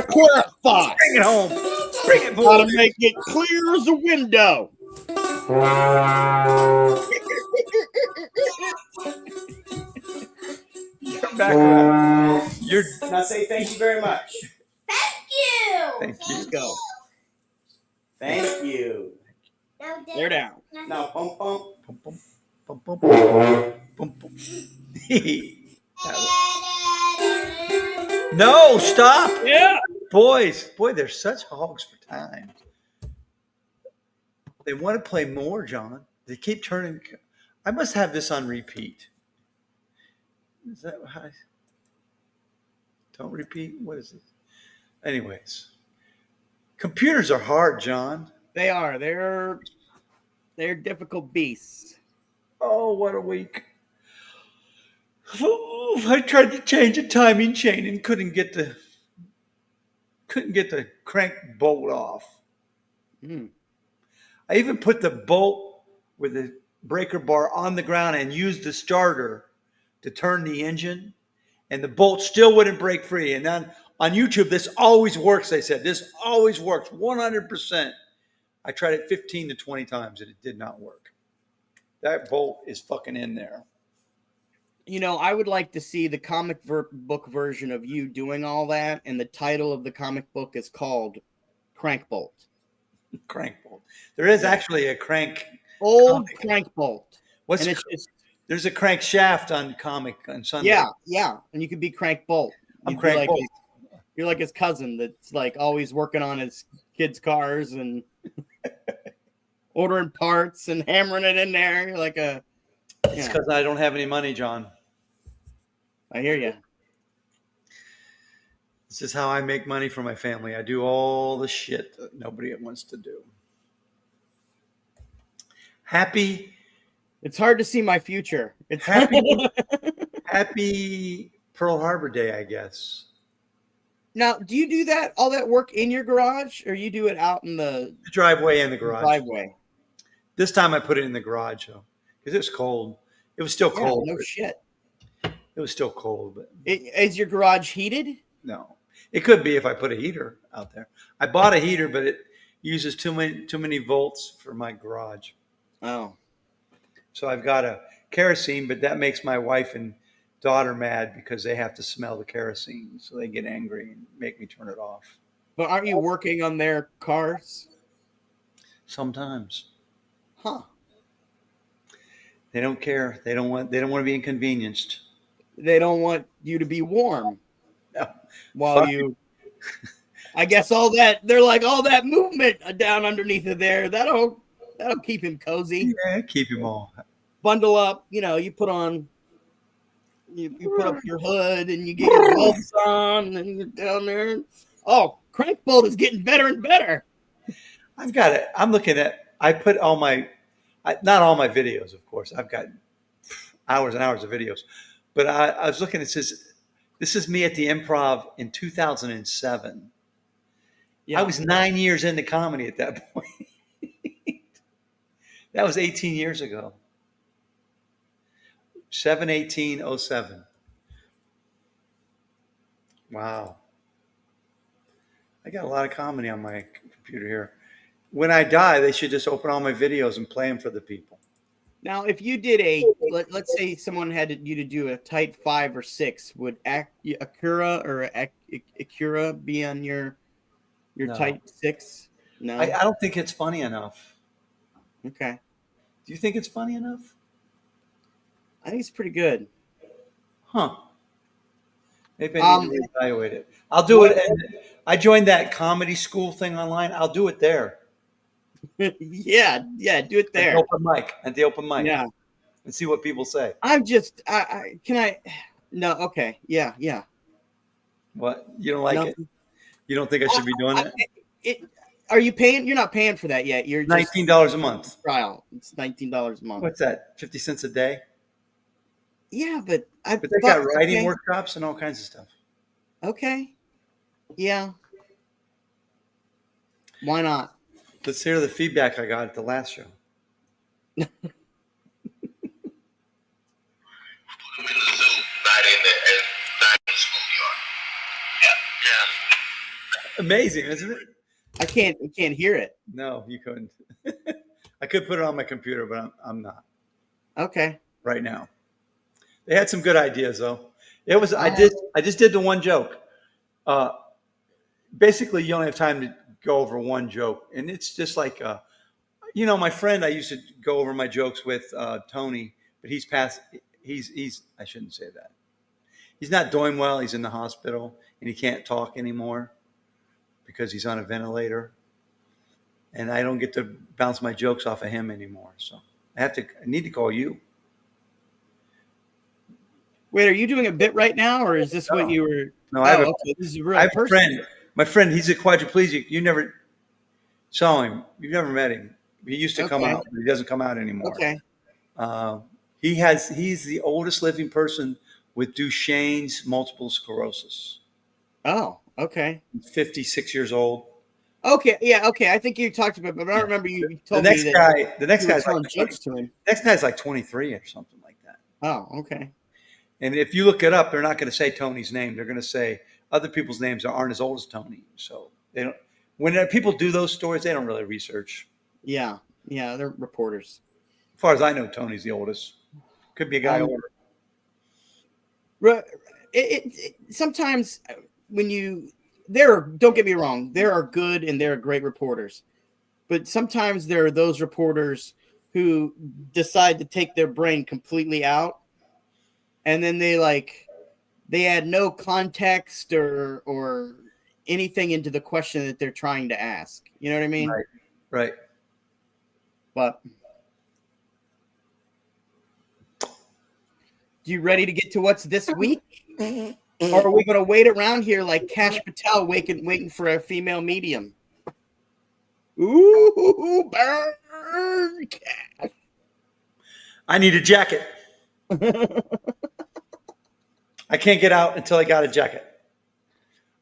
Clarify. Bring it home. Bring it, boy. Gotta make it clear as a window. You're back around. You're now say thank you very much. Thank you. Thank you. Let's go. Thank you. They're down. Now pump pump. Pump pump. Pump pump. Pump pump. No, stop. Yeah. Boys, they're such hogs for time. They want to play more, John. They keep turning. I must have this on repeat. Is that how don't repeat? What is it? Anyways, computers are hard, John. They are. They're difficult beasts. Oh, what a week. Oh, I tried to change a timing chain and couldn't get the crank bolt off. Mm. I even put the bolt with the breaker bar on the ground and used the starter to turn the engine, and the bolt still wouldn't break free. And then on YouTube, this always works, they said. This always works, 100%. I tried it 15 to 20 times, and it did not work. That bolt is fucking in there. You know, I would like to see the comic book version of you doing all that, and the title of the comic book is called Crank Bolt. Crank bolt. There is actually a crank. Old comic. Crank Bolt. What's and it's just, there's a crank shaft on comic on Sunday. Yeah. And you could be Crank Bolt. I'm Crank Bolt. You're like his cousin that's like always working on his kids' cars and ordering parts and hammering it in there. You're like a. It's because I don't have any money, John. I hear you. This is how I make money for my family. I do all the shit that nobody wants to do. Happy. It's hard to see my future. It's happy Pearl Harbor Day, I guess. Now, do you do that all that work in your garage, or you do it out in the driveway and the garage? Driveway. This time I put it in the garage though, because it was cold. It was still cold. No shit. It was still cold, but is your garage heated? No, it could be if I put a heater out there. I bought a heater, but it uses too many volts for my garage. Oh, so I've got a kerosene, but that makes my wife and daughter mad because they have to smell the kerosene, so they get angry and make me turn it off. But aren't you working on their cars? Sometimes. Huh. They don't care. They don't want to be inconvenienced. They don't want you to be warm. No. While you, I guess all that they're like all that movement down underneath of there. That'll keep him cozy. Yeah, keep him all. Bundle up. You know, you put on. You put up your hood and you get your gloves on and you're down there. Oh, Crank Bolt is getting better and better. I've got it. I'm looking at. I put all my, not all my videos, of course. I've got hours and hours of videos. But I was looking, it says, this is me at the Improv in 2007. Yeah. I was 9 years into comedy at that point. That was 18 years ago. 7/18/07. Wow. I got a lot of comedy on my computer here. When I die, they should just open all my videos and play them for the people. Now, if you did let's say someone had you to do a tight 5 or 6, would Akira or Akira be on your tight 6? No, I don't think it's funny enough. Okay. Do you think it's funny enough? I think it's pretty good. Huh. Maybe I need to reevaluate it. I'll do it. I joined that comedy school thing online. I'll do it there. yeah, do it there. At the open mic. Yeah. And see what people say. No, okay. Yeah. What? You don't like it? You don't think I should be doing it? Are you paying? You're not paying for that yet. You're just $19 a month. Trial. It's $19 a month. What's that? 50 cents a day? Yeah, but they got writing workshops and all kinds of stuff. Okay. Yeah. Why not? Let's hear the feedback I got at the last show. Amazing, isn't it? I can't hear it. No, you couldn't. I could put it on my computer, but I'm not Okay. right now. They had some good ideas though. It was I just did the one joke. Basically, you only have time to go over one joke, and it's just like my friend I used to go over my jokes with, Tony, but he's passed. He's I shouldn't say that. He's not doing well. He's in the hospital, and he can't talk anymore because he's on a ventilator. And I don't get to bounce my jokes off of him anymore. So I need to call you. Wait, are you doing a bit right now, or is this what you were? No, I have this is a real I have a person. friend. My friend, he's a quadriplegic. You never saw him. You've never met him. He used to come out, but he doesn't come out anymore. Okay. He's the oldest living person with Duchenne's multiple sclerosis. Oh, okay. He's 56 years old. Okay, yeah, okay. I think you talked about, but I don't remember you told The me that. next guy's telling like jokes to him. next guy's like 23 or something like that. Oh, okay. And if you look it up, they're not going to say Tony's name. They're going to say other people's names that aren't as old as Tony. So they don't. When people do those stories, they don't really research. Yeah, they're reporters. As far as I know, Tony's the oldest. Could be a guy older. Sometimes when don't get me wrong, there are good and there are great reporters, but sometimes there are those reporters who decide to take their brain completely out, and then they add no context or anything into the question that they're trying to ask. You know what I mean? Right. But you ready to get to what's this week? Or are we going to wait around here like Cash Patel waiting for a female medium? Ooh, burn Cash. I need a jacket. I can't get out until I got a jacket.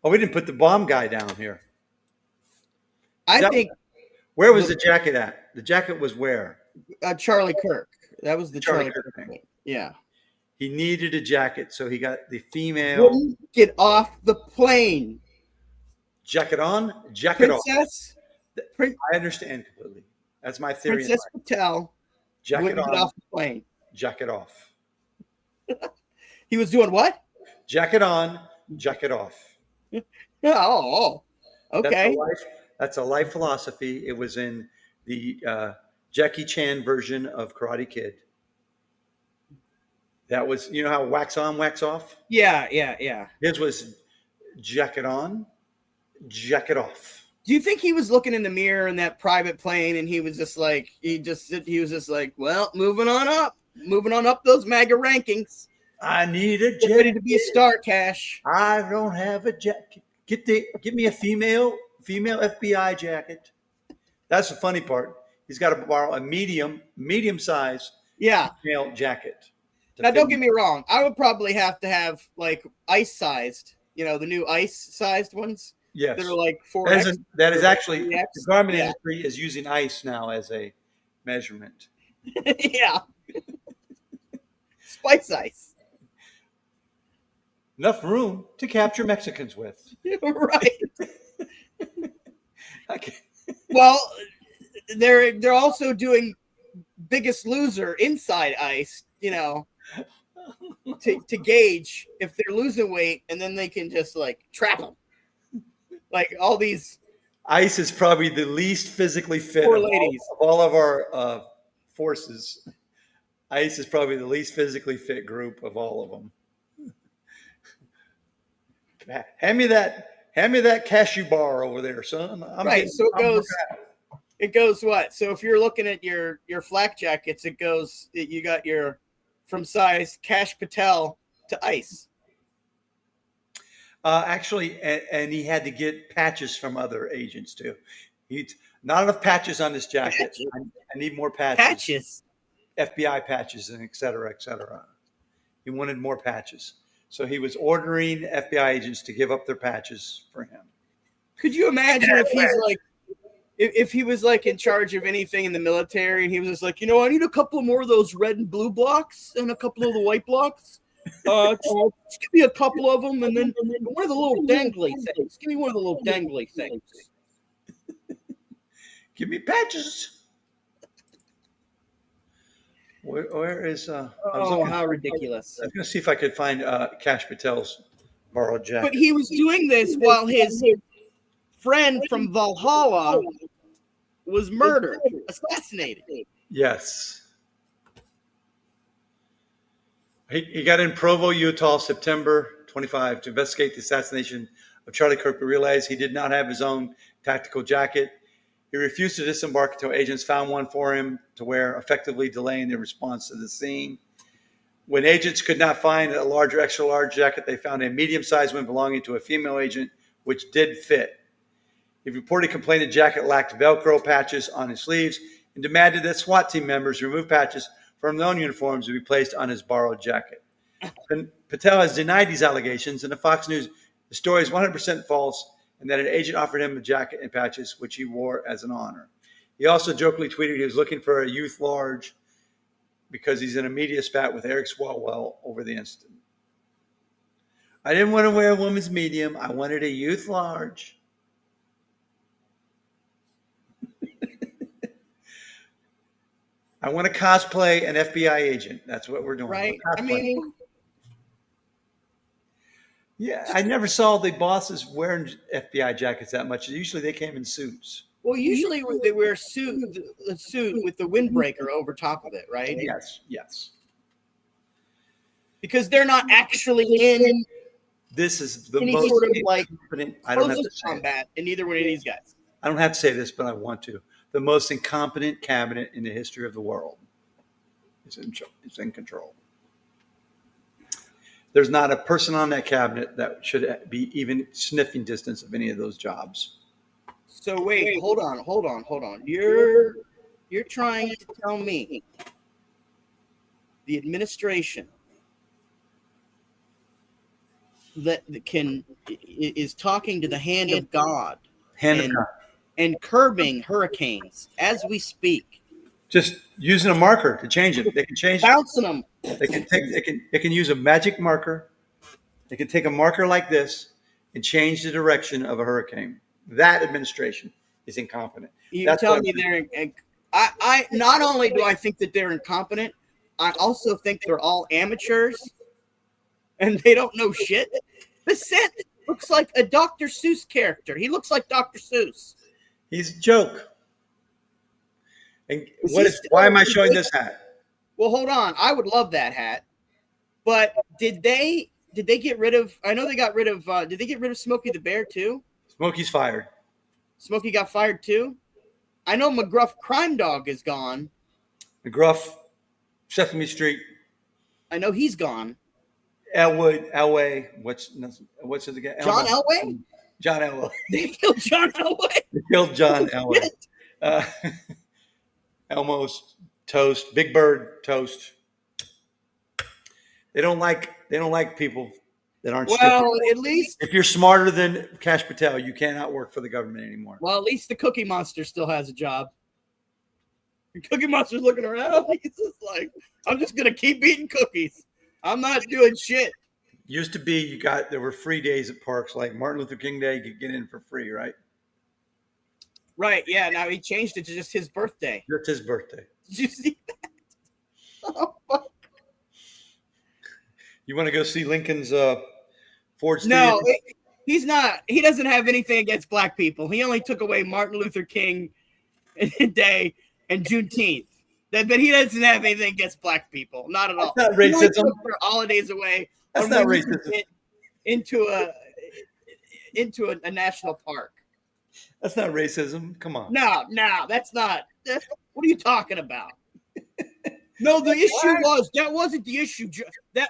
Oh, we didn't put the bomb guy down here. Where was the jacket at? The jacket was where? Charlie Kirk. That was the Charlie Kirk thing. Yeah. He needed a jacket, so he got the female. Wouldn't get off the plane. Jacket on, jacket Princess, off. I understand completely. That's my theory. Princess Patel jacket wouldn't on, get off the plane. Jacket off. He was doing what? Jacket on, jacket off. Oh, okay. That's a life philosophy. It was in the Jackie Chan version of Karate Kid. That was, how wax on, wax off? Yeah. His was jacket on, jacket off. Do you think he was looking in the mirror in that private plane and he was just like, well, moving on up those MAGA rankings. I need a jacket. Ready to be a star, Cash. I don't have a jacket. Get me a female FBI jacket. That's the funny part. He's got to borrow a medium size female jacket. Now, don't get me wrong. I would probably have to have like ice-sized, the new ice-sized ones. Yes. That are like 4X. That is actually, 3X. the garment industry is using ice now as a measurement. Yeah. Spice ice. Enough room to capture Mexicans with. Right. Okay. Well, they're also doing Biggest Loser inside ice, to gauge if they're losing weight, and then they can just trap them. Like all these. Ice is probably the least physically fit poor of ladies. All of our forces. Ice is probably the least physically fit group of all of them. Hand me that cashew bar over there, son. It goes what? So if you're looking at your flak jackets, you got your from size Cash Patel to ice. Actually, and he had to get patches from other agents too. He's not enough patches on this jacket. I need more patches. Patches. FBI patches and et cetera, et cetera. He wanted more patches. So he was ordering FBI agents to give up their patches for him. Could you imagine if he was in charge of anything in the military and he was just I need a couple more of those red and blue blocks and a couple of the white blocks? Just give me a couple of them, and then one of the little dangly things. Give me one of the little dangly things. Give me patches. Where is I was looking, How ridiculous! I was going to see if I could find Kash Patel's borrowed jacket. But he was doing this while his friend from Valhalla was murdered, assassinated. Yes. He got in Provo, Utah, September 25 to investigate the assassination of Charlie Kirk, but realized he did not have his own tactical jacket. He refused to disembark until agents found one for him to wear, effectively delaying their response to the scene. When agents could not find a large or extra large jacket, they found a medium-sized one belonging to a female agent, which did fit. He reportedly complained the jacket lacked Velcro patches on his sleeves and demanded that SWAT team members remove patches from their own uniforms to be placed on his borrowed jacket. Patel has denied these allegations, and the Fox News, the story is 100% false, and that an agent offered him a jacket and patches, which he wore as an honor. He also jokingly tweeted he was looking for a youth large because he's in a media spat with Eric Swalwell over the incident. I didn't want to wear a woman's medium. I wanted a youth large. I want to cosplay an FBI agent. That's what we're doing. Right? I mean, yeah, I never saw the bosses wearing FBI jackets that much. Usually they came in suits. Well, usually they wear a suit with the windbreaker over top of it, right? Yes, yes. Because they're not actually in This is the any most sort of like incompetent. I don't have to close say it. combat in either one of these guys. I don't have to say this, but I want to. The most incompetent cabinet in the history of the world is in control. There's not a person on that cabinet that should be even sniffing distance of any of those jobs. So wait, hold on. You're trying to tell me the administration that is talking to the hand of God and curbing hurricanes as we speak. Just using a marker to change it. They can change it. Bouncing them. They can use a magic marker. They can take a marker like this and change the direction of a hurricane. That administration is incompetent. You tell me they're. I not only do I think that they're incompetent, I also think they're all amateurs, and they don't know shit. The set looks like a Dr. Seuss character. He looks like Dr. Seuss. He's a joke. And why am I showing this hat? Well, hold on. I would love that hat. But did they get rid of? I know they got rid of. Did they get rid of Smokey the Bear too? Smokey's fired. Smokey got fired too. I know McGruff Crime Dog is gone. McGruff, Sesame Street. I know he's gone. Elway. What's it again? John Elway. John Elway. They killed John Elway. They killed John Elway. Elmo's toast. Big Bird toast. They don't like people that aren't. Well, at least if you're smarter than Kash Patel, you cannot work for the government anymore. Well, at least the Cookie Monster still has a job. The Cookie Monster's looking around. He's just like, I'm just gonna keep eating cookies. I'm not doing shit. Used to be there were free days at parks like Martin Luther King Day. You could get in for free, right? Right. Yeah. Now he changed it to just his birthday. Just his birthday. Did you see that? Oh, fuck. You want to go see Lincoln's Ford Stadium? No, he's not. He doesn't have anything against black people. He only took away Martin Luther King Day and Juneteenth. But he doesn't have anything against black people. Not at all. That's not racism. He took their holidays away. That's not racism. Into a national park. That's not racism. Come on. No, that's not. What are you talking about? No, the issue that wasn't the issue.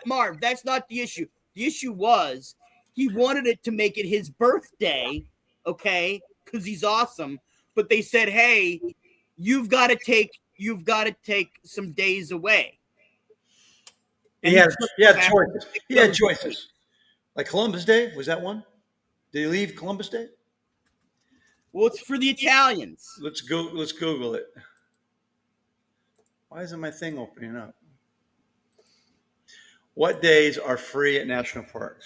Marv, that's not the issue. The issue was he wanted it to make it his birthday, okay, because he's awesome. But they said, hey, you've got to take some days away. He had choices. He had choices. Like Columbus Day, was that one? Did he leave Columbus Day? Well, it's for the Italians. Let's Google it. Why isn't my thing opening up? What days are free at national parks?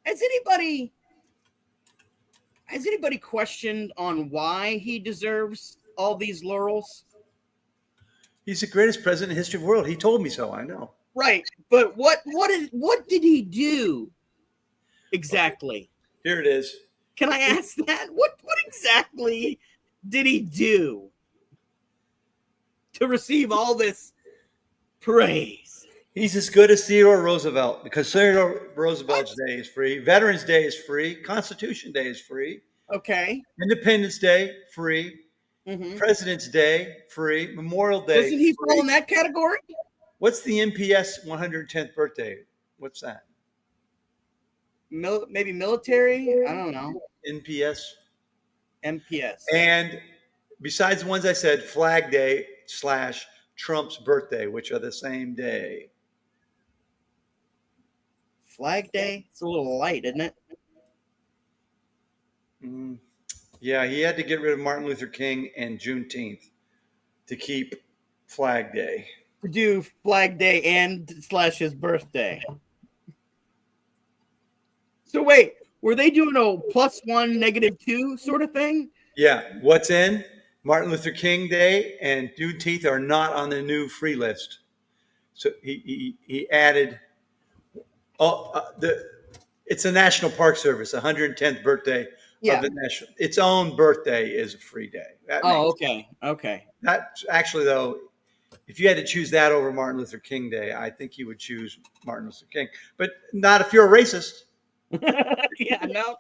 Has anybody questioned on why he deserves all these laurels? He's the greatest president in the history of the world. He told me so. I know. Right, but what did he do exactly? Here it is. Can I ask that? What exactly did he do to receive all this praise? He's as good as Theodore Roosevelt because Theodore Roosevelt's day is free. Veterans Day is free. Constitution Day is free. Okay. Independence Day, free. Mm-hmm. President's Day, free. Memorial Day, Doesn't he free. fall in that category? What's the NPS 110th birthday? What's that? Maybe military? I don't know. NPS. MPS. And besides the ones I said, Flag Day / Trump's birthday, which are the same day. Flag Day? It's a little light, isn't it? Yeah, he had to get rid of Martin Luther King and Juneteenth to keep Flag Day. To do Flag Day and / his birthday. So wait, were they doing a +1, -2 sort of thing? Yeah, what's in? Martin Luther King Day and Juneteenth are not on the new free list. So he added. It's a National Park Service, 110th birthday of the national. Its own birthday is a free day. Okay. That's actually though, if you had to choose that over Martin Luther King Day, I think you would choose Martin Luther King, but not if you're a racist. Yeah, no.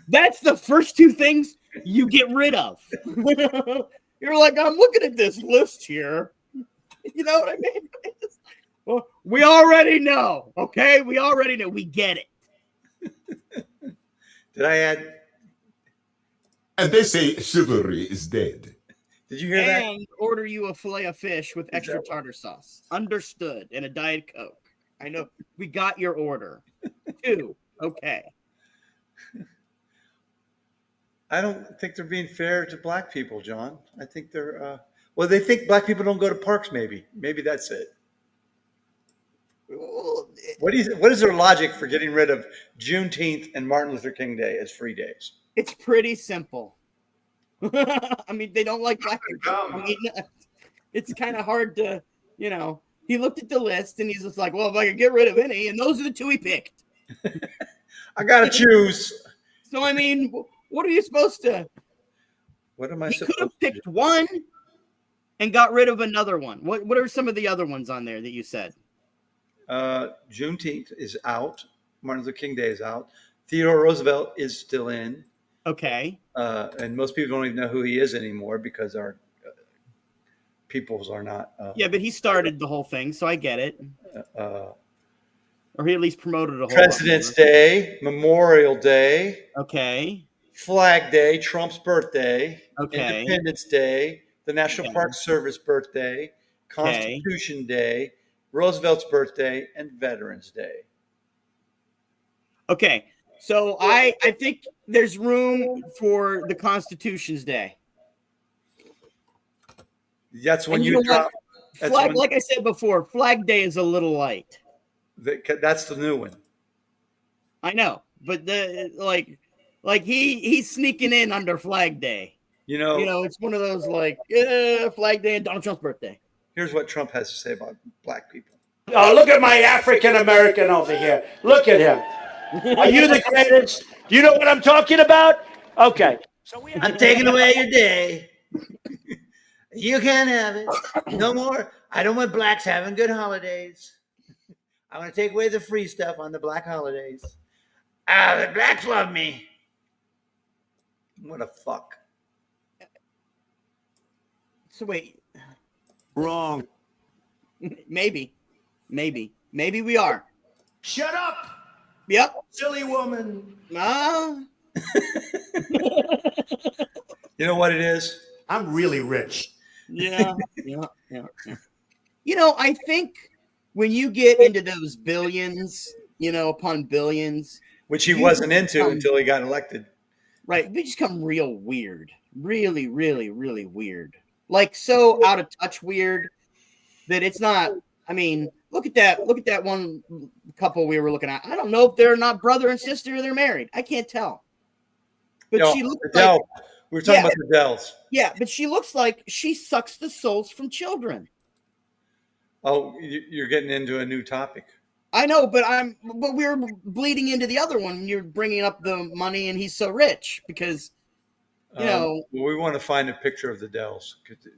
That's the first two things you get rid of. You're like, I'm looking at this list here. You know what I mean? Well, we already know, okay? We already know. We get it. Did I add? And they say chivalry is dead. Did you hear that? And order you a fillet of fish with extra tartar sauce. Understood. And a Diet Coke. I know. We got your order. 2. Okay. I don't think they're being fair to black people, John. I think they're, they think black people don't go to parks, maybe. Maybe that's it. What is their logic for getting rid of Juneteenth and Martin Luther King Day as free days? It's pretty simple. I mean, they don't like black people. I mean, it's kind of hard to, he looked at the list and he's just like, well, if I could get rid of any, and those are the 2 he picked. I got to choose. So, I mean, what are you supposed to? What am I He supposed could have to picked do? one and got rid of another one. What are some of the other ones on there that you said? Juneteenth is out. Martin Luther King Day is out. Theodore Roosevelt is still in. Okay. And most people don't even know who he is anymore because our peoples are not. Yeah, but he started the whole thing, so I get it. Or he at least promoted a whole President's Day, Memorial Day, Okay. Flag Day, Trump's birthday, Okay. Independence Day, the National Park Service birthday, Constitution Day, Roosevelt's birthday, and Veterans Day. Okay. So I think there's room for the Constitution's Day. That's when And you drop. Like I said before, Flag Day is a little light. That's the new one. I know, but he's sneaking in under Flag Day. It's one of those Flag Day and Donald Trump's birthday. Here's what Trump has to say about black people. Oh, look at my African American over here. Look at him. Are you the greatest? Do you know what I'm talking about? Okay. I'm taking away your day. You can't have it. No more. I don't want blacks having good holidays. I want to take away the free stuff on the black holidays. The blacks love me. What a fuck. So wait. Wrong. Maybe we are. Shut up, Yep. silly woman. You know what it is? I'm really rich. Yeah. I think when you get into those billions, upon billions, which he wasn't into until he got elected. Right. They just come real weird. Really, really, really weird. like so out of touch weird that it's not. I mean, look at that one couple we were looking at. I don't know if they're not brother and sister or they're married. I can't tell. But No, she looks the like Dell. We were talking yeah, about the Dells. yeah, but she looks like she sucks the souls from children. Oh, you're getting into a new topic. I know, but we're bleeding into the other one. You're bringing up the money, and he's so rich because you know. Well, we want to find a picture of the Dells,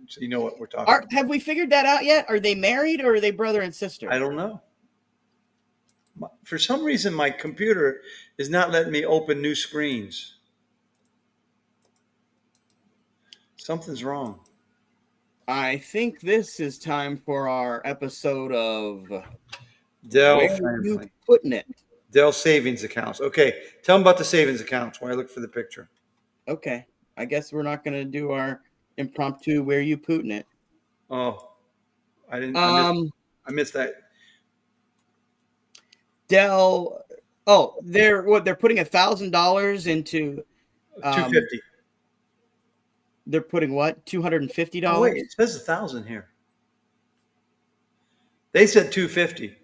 so you know what we're talking about. Have we figured that out yet? Are they married or are they brother and sister? I don't know. For some reason, my computer is not letting me open new screens. Something's wrong. I think this is time for our episode of Dell Where family. You Putting It. Dell savings accounts. Okay, tell them about the savings accounts while I look for the picture. Okay, I guess we're not going to do our impromptu Where You Putting It. Oh, I didn't. I missed that. Dell. Oh, they're putting $1,000 into. $250. They're putting what? $250. Oh, wait, it says 1,000 here. They said 250.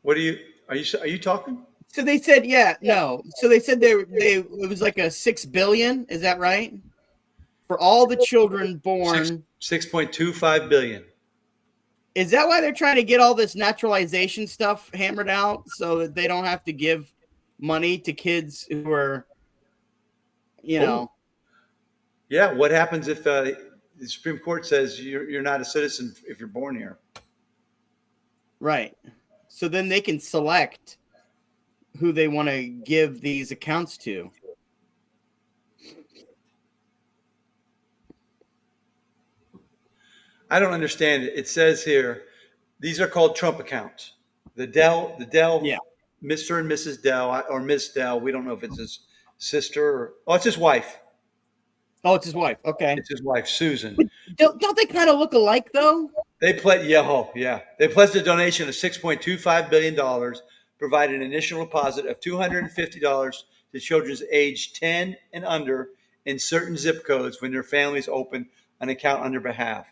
What are you talking? So they said, no. So they said it was like a $6 billion. Is that right? For all the children born. 6.25 billion. Is that why they're trying to get all this naturalization stuff hammered out so that they don't have to give money to kids who are, know? Yeah. What happens if the Supreme Court says you're not a citizen if you're born here? Right. So then they can select who they want to give these accounts to. I don't understand it. It says here, these are called Trump accounts. The Dell, yeah. Mr. and Mrs. Dell, or Miss Dell. We don't know if it's his sister or it's his wife. Oh, it's his wife. Okay. It's his wife, Susan. But don't they kind of look alike though? They pledged, yeah. They pledged a donation of $6.25 billion, provide an initial deposit of $250 to children aged 10 and under in certain zip codes when their families open an account on their behalf.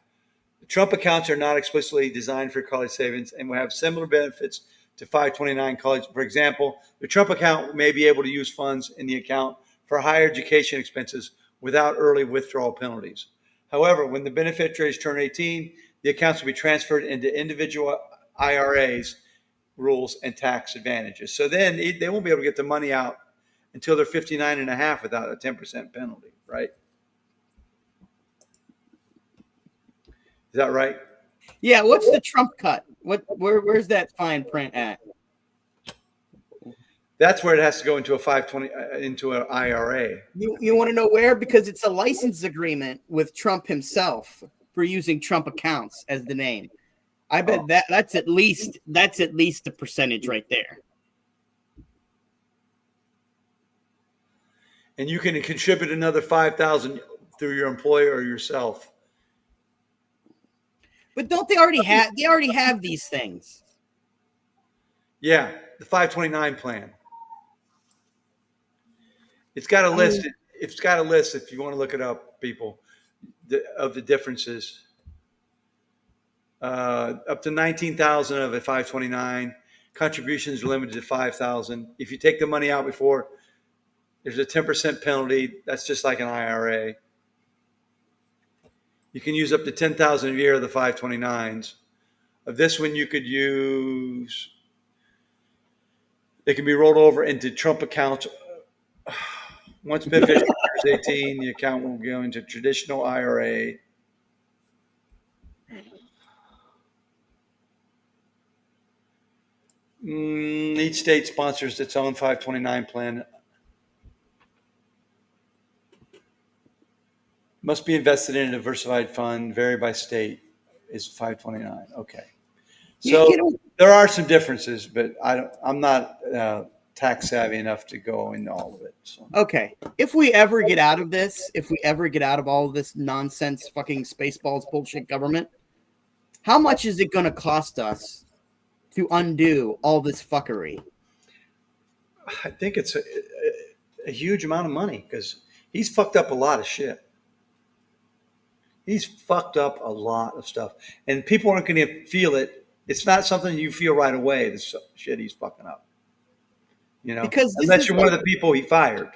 The Trump accounts are not explicitly designed for college savings and will have similar benefits to 529 college. For example, the Trump account may be able to use funds in the account for higher education expenses without early withdrawal penalties. However, when the beneficiaries turn 18, the accounts will be transferred into individual IRAs, rules, and tax advantages. So then they won't be able to get the money out until they're 59 and a half without a 10% penalty, right? Is that right? Yeah. What's the Trump cut? Where's that fine print at? That's where it has to go into a 520 into an IRA. You want to know where? Because it's a license agreement with Trump himself for using Trump accounts as the name. I bet that's at least the percentage right there. And you can contribute another $5,000 through your employer or yourself. But don't they already have? They already have these things. Yeah, the 529 plan. It's got a list. It's got a list if you want to look it up, people, of the differences. Up to 19,000 of a 529. Contributions are limited to 5,000. If you take the money out before, there's a 10% penalty. That's just like an IRA. You can use up to 10,000 a year of the 529s. Of this one, you could use. They can be rolled over into Trump accounts. Once beneficiary is 18, the account will go into traditional IRA. Each state sponsors its own 529 plan. Must be invested in a diversified fund, vary by state, is 529. Okay. So there are some differences, but I'm not tax savvy enough to go into all of it. So. Okay. If we ever get out of this, if we ever get out of all of this nonsense fucking Spaceballs bullshit government, how much is it going to cost us to undo all this fuckery? I think it's a huge amount of money because he's fucked up a lot of shit. He's fucked up a lot of stuff, and people aren't going to feel it. It's not something you feel right away. The shit he's fucking up, Because unless you're one of the people he fired,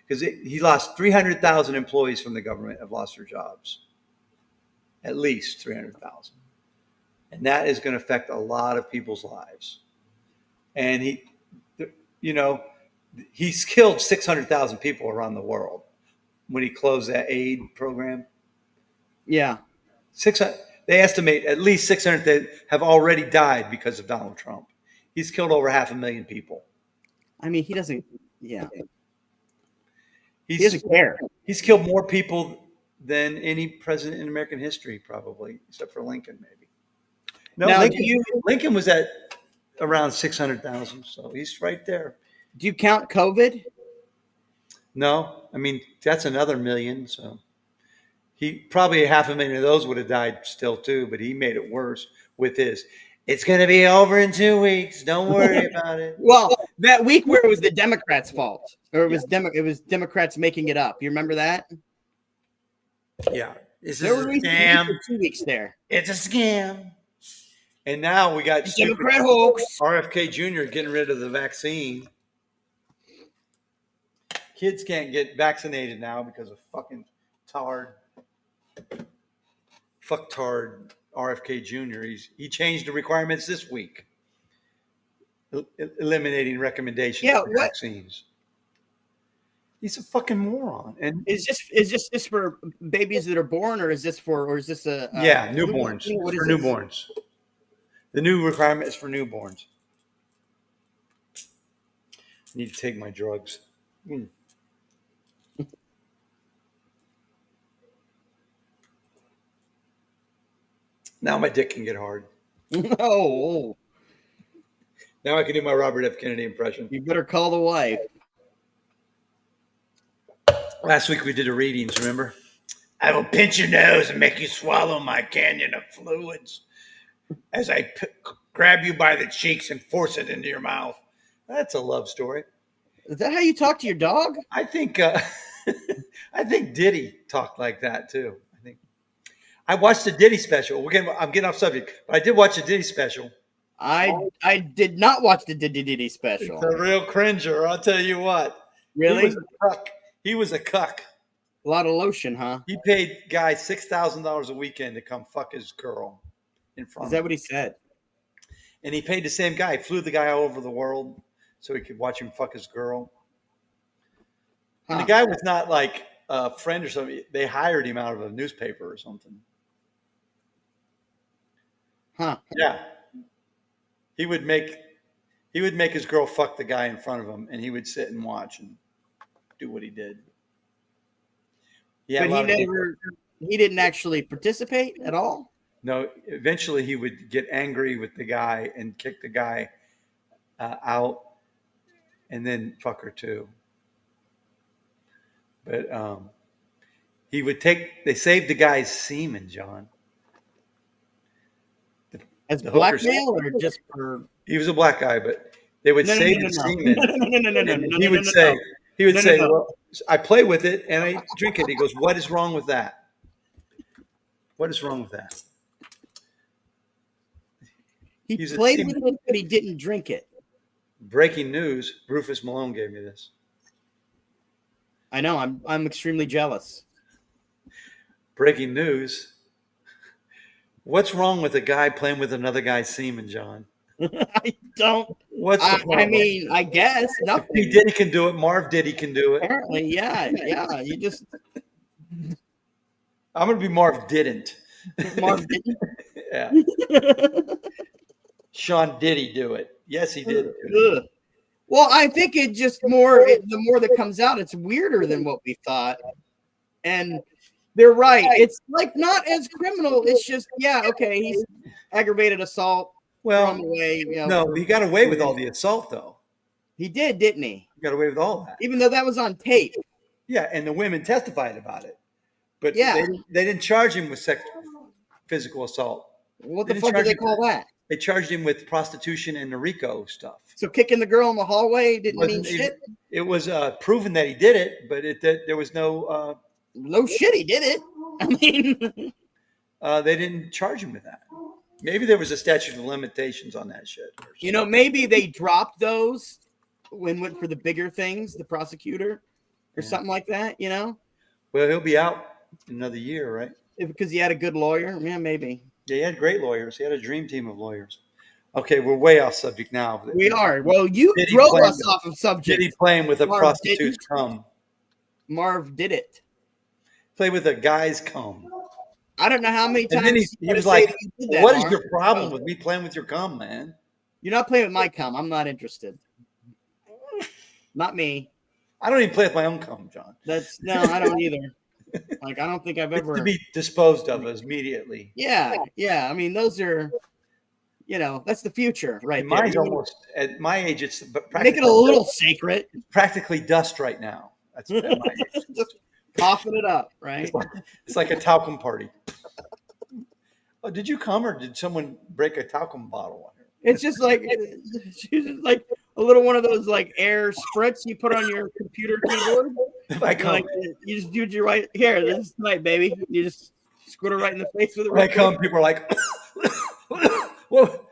because he lost 300,000 employees from the government have lost their jobs, at least 300,000, and that is going to affect a lot of people's lives. And he's killed 600,000 people around the world when he closed that aid program. Yeah. 600. They estimate at least 600 that have already died because of Donald Trump. He's killed over 500,000 people. I mean, he doesn't. Yeah. He doesn't care. He's killed more people than any president in American history, probably, except for Lincoln, maybe. No, Now, Lincoln was at around 600,000, so he's right there. Do you count COVID? No, I mean, that's another million, so he probably 500,000 of those would have died still too, but he made it worse with his, it's going to be over in 2 weeks. Don't worry about it. Well, that week where it was the Democrats' fault, or it was Democrats making it up. You remember that? Yeah. This There is were a scam. 2 weeks there. It's a scam. And now we got Democrat hoax. RFK Jr. getting rid of the vaccine. Kids can't get vaccinated now because of fucking fucktard RFK Jr. He changed the requirements this week, eliminating recommendations for vaccines. He's a fucking moron. And is this for babies that are born, or is this a newborns? What is for this? Newborns. The new requirement is for newborns. I need to take my drugs. Now my dick can get hard. Oh. Now I can do my Robert F. Kennedy impression. You better call the wife. Last week we did a readings, remember? I will pinch your nose and make you swallow my canyon of fluids as I grab you by the cheeks and force it into your mouth. That's a love story. Is that how you talk to your dog? I think I think Diddy talked like that too. I watched the Diddy special. I'm getting off subject, but I did watch the Diddy special. I did not watch the Diddy special. It's a real cringer, I'll tell you what. Really? He was a cuck. A lot of lotion, huh? He paid guys $6,000 a weekend to come fuck his girl in front. Is that what he said? And he paid the same guy. He flew the guy all over the world so he could watch him fuck his girl. And the guy was not like a friend or something. They hired him out of a newspaper or something. Huh. Yeah. He would make his girl fuck the guy in front of him, and he would sit and watch and do what he did. But he didn't actually participate at all? No, eventually he would get angry with the guy and kick the guy out and then fuck her too. But he would they saved the guy's semen, John. As blackmail or just for... He was a black guy, but they would save the semen. He would say, well, I play with it and I drink it. He goes, what is wrong with that? What is wrong with that? He played with it, but he didn't drink it. Breaking news, Rufus Malone gave me this. I know, I'm extremely jealous. Breaking news. What's wrong with a guy playing with another guy's semen, John? I don't. What's the problem? I mean, I guess nothing. P. Diddy can do it. Marv Diddy can do it. Apparently, yeah. You just. I'm gonna be Marv didn't. Marv didn't. Yeah. Sean Diddy do it? Yes, he did. Well, I think it just the more that comes out, it's weirder than what we thought. And they're right. It's like not as criminal. It's just, okay, he's aggravated assault. Well, away, no, he got away with all the assault, though. He did, didn't he? He got away with all that. Even though that was on tape. Yeah, and the women testified about it. But they didn't charge him with physical assault. What the fuck do they call that? They charged him with prostitution and Noriko stuff. So kicking the girl in the hallway didn't mean Wasn't shit. It was proven that he did it, but there was no. No shit, he did it. I mean, They didn't charge him with that. Maybe there was a statute of limitations on that shit. maybe they dropped those when went for the bigger things, the prosecutor or something like that. Well, he'll be out in another year, right? Because he had a good lawyer. Yeah, maybe. Yeah, he had great lawyers. He had a dream team of lawyers. Okay, we're way off subject now. We are. Well, you Did he drove play- us off of subject. Did he playing with a Marv prostitute's didn't. cum? Marv did it. Play with a guy's cum. I don't know how many And times then he you was gotta say like, that you did that, "What is Marv. your problem with me playing with your cum, man?" You're not playing with my cum. I'm not interested. Not me. I don't even play with my own cum, John. No, I don't either. Like, I don't think I've It's ever. to be disposed of immediately. Yeah. I mean, those are, that's the future, right? And there. mine's almost at my age. It's Make it a little sacred. practically dust right now. That's at my age. Just coughing it up, right? It's like a talcum party. Oh, did you come or did someone break a talcum bottle on her? It's just like a little one of those like air spritz you put on your computer keyboard. If I come, Like, you just do your right here. This is tonight, baby. You just squirt it right in the face with it. when I come, people are like, "Whoa!"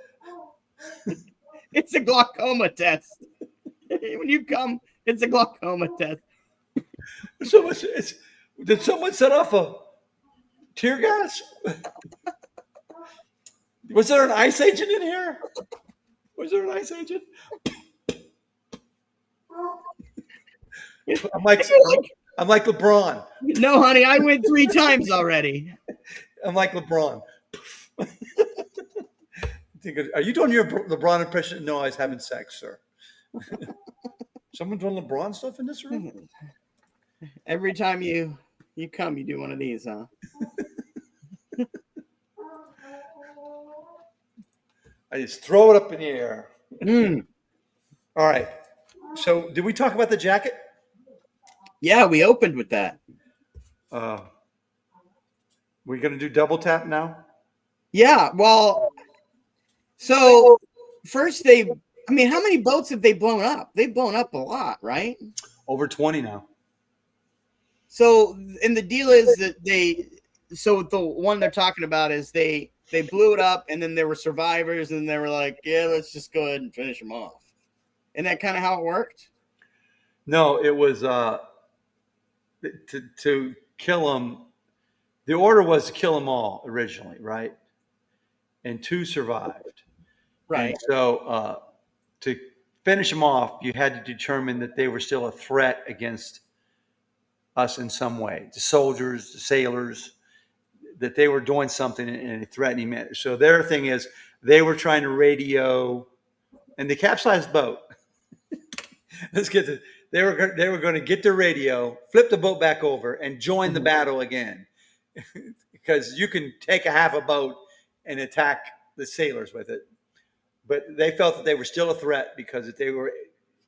It's a glaucoma test. When you come, it's a glaucoma test. Did someone set off a tear gas? Was there an ice agent in here? Was there an ice agent? I'm like LeBron. No, honey, I went 3 times already. I'm like LeBron. Are you doing your LeBron impression? No, I was having sex, sir. Someone doing LeBron stuff in this room? Every time you come, you do one of these, huh? I just throw it up in the air. Mm. All right. So, did we talk about the jacket? Yeah, we opened with that. We're going to do double tap now? Yeah, well, so first how many boats have they blown up? They've blown up a lot, right? Over 20 now. So, and the deal is that the one they're talking about is they blew it up and then there were survivors and they were like, yeah, let's just go ahead and finish them off. Isn't that kind of how it worked? No, it was to kill them. The order was to kill them all originally, right? And 2 survived. Right. And so to finish them off, you had to determine that they were still a threat against us in some way. The soldiers, the sailors, that they were doing something in a threatening manner. So their thing is they were trying to radio, and the capsized boat. Let's get to. They were going to get the radio, flip the boat back over, and join the battle again, because you can take a half a boat and attack the sailors with it. But they felt that they were still a threat because they were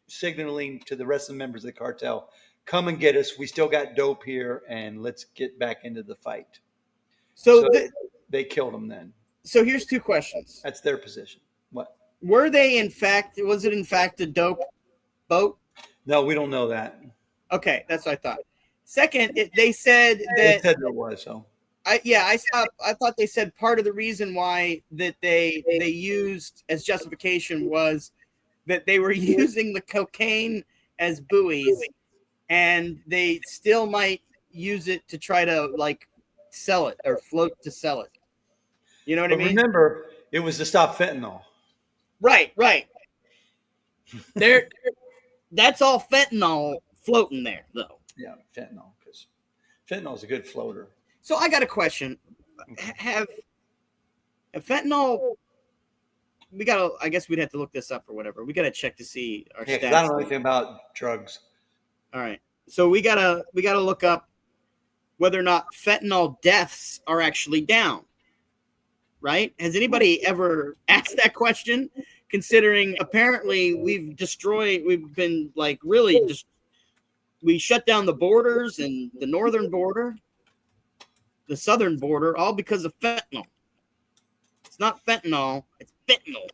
signaling to the rest of the members of the cartel, "Come and get us. We still got dope here, and let's get back into the fight." So they killed them then. So here's 2 questions. That's their position. What? Was it in fact a dope boat? No, we don't know that. Okay, that's what I thought. Second, they said that They said there was, so. I thought they said part of the reason why that they used as justification was that they were using the cocaine as buoys, and they still might use it to try to like sell it or float to sell it. You know what I mean? Remember, it was to stop fentanyl. Right. That's all fentanyl floating there, though. Yeah, fentanyl, because fentanyl is a good floater. So I got a question. Have fentanyl? I guess we'd have to look this up or whatever. We got to check to see our Yeah, 'cause stats. I don't know anything about drugs. All right. So we gotta look up whether or not fentanyl deaths are actually down. Right? Has anybody ever asked that question? Considering apparently we shut down the borders and the northern border, the southern border, all because of fentanyl. It's not fentanyl. It's fentanyl.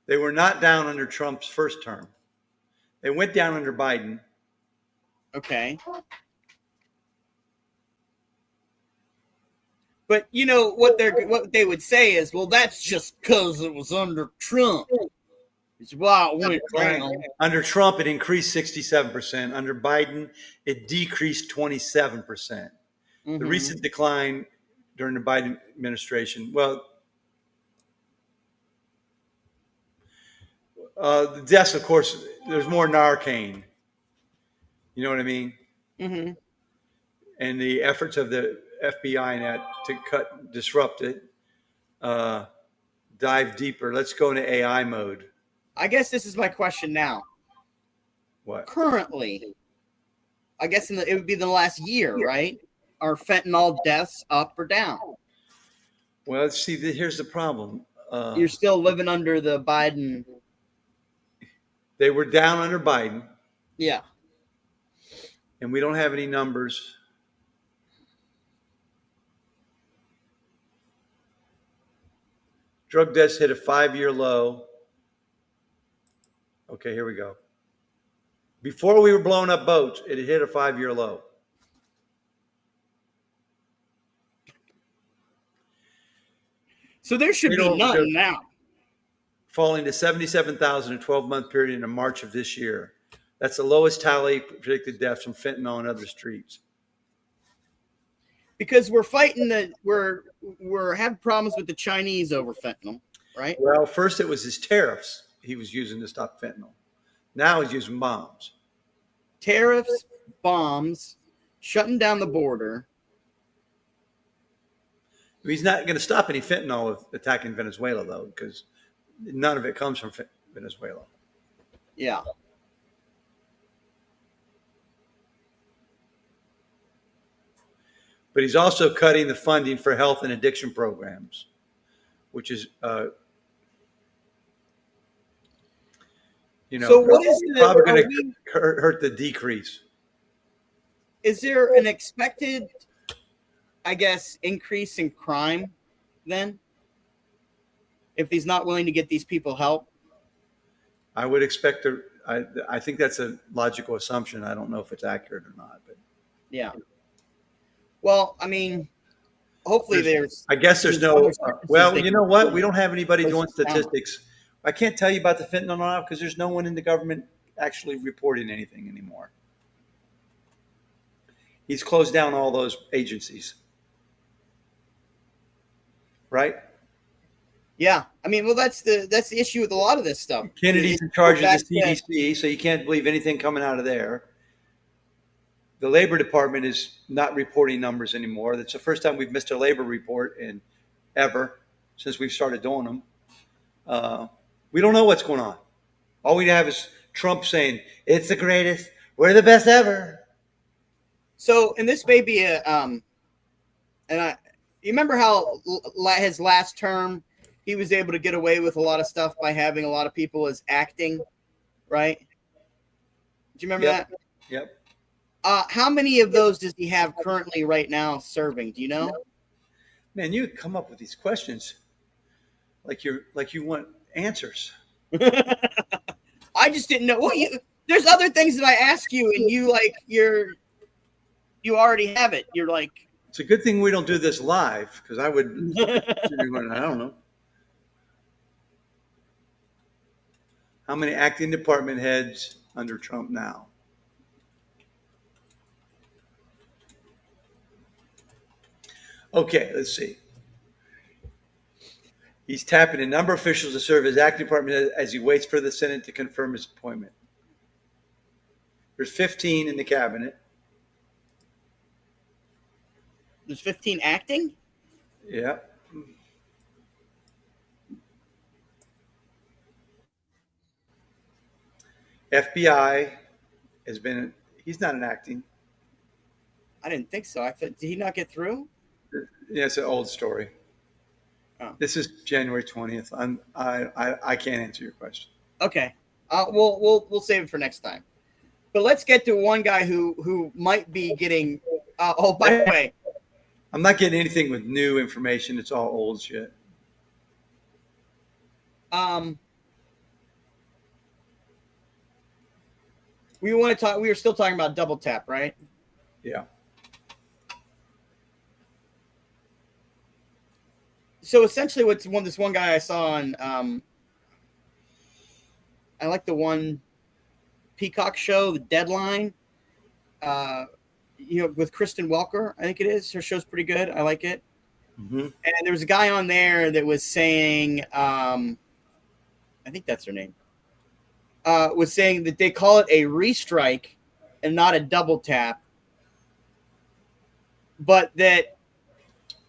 They were not down under Trump's first term. They went down under Biden. Okay. But you know what they would say is, well, that's just because it was under Trump. It's why it went down. Under Trump, it increased 67%. Under Biden, it decreased 27%. The recent decline during the Biden administration, well, the deaths, of course, there's more Narcan. You know what I mean? Mm-hmm. And the efforts of the FBI and that to disrupt it, dive deeper. Let's go into AI mode. I guess this is my question now. What? Currently, I guess it would be the last year, right? Are fentanyl deaths up or down? Well, see, here's the problem. You're still living under the Biden. They were down under Biden. Yeah. And we don't have any numbers. Drug deaths hit a 5-year low. Okay, here we go. Before we were blowing up boats, it hit a 5-year low. So there should be none now. Falling to 77,000 in a 12-month period in March of this year. That's the lowest tally predicted deaths from fentanyl and other streets. Because we're fighting we're having problems with the Chinese over fentanyl, right? Well, first it was his tariffs he was using to stop fentanyl. Now he's using bombs. Tariffs, bombs, shutting down the border. He's not going to stop any fentanyl with attacking Venezuela, though, because none of it comes from Venezuela. Yeah. But he's also cutting the funding for health and addiction programs, which is, So what is probably going to hurt the decrease. Is there an expected, I guess, increase in crime then? If he's not willing to get these people help? I would expect I think that's a logical assumption. I don't know if it's accurate or not, but yeah. Well, I mean, hopefully I guess there's no. Well, you know what? We don't have anybody doing statistics. I can't tell you about the fentanyl now because there's no one in the government actually reporting anything anymore. He's closed down all those agencies, right? Yeah, I mean, well, that's the issue with a lot of this stuff. Kennedy's in charge of the CDC, so you can't believe anything coming out of there. The Labor Department is not reporting numbers anymore. That's the first time we've missed a labor report in ever since we've started doing them. We don't know what's going on. All we have is Trump saying, it's the greatest. We're the best ever. So, and this may be you remember how his last term, he was able to get away with a lot of stuff by having a lot of people as acting, right? Do you remember that? Yep. How many of those does he have currently right now serving? Do you know? Man, you come up with these questions like you want answers. I just didn't know. Well, there's other things that I ask you, and you already have it. You're like, it's a good thing we don't do this live because I would. I don't know. How many acting department heads under Trump now? Okay, let's see. He's tapping a number of officials to serve as acting department head as he waits for the Senate to confirm his appointment. There's 15 in the cabinet. There's 15 acting? Yeah. FBI has been, he's not an acting. I didn't think so. I thought, did he not get through? Yeah, it's an old story. Oh. This is January 20th. I can't answer your question. Okay. We'll save it for next time. But let's get to one guy who might be getting. Oh, by the way, I'm not getting anything with new information. It's all old shit. we want to talk. We were still talking about double tap, right? Yeah. So essentially, this one guy I saw on. I like the one Peacock show, The Deadline. With Kristen Welker, I think it is. Her show's pretty good. I like it. Mm-hmm. And there was a guy on there that was saying, I think that's her name, was saying that they call it a restrike and not a double tap, but that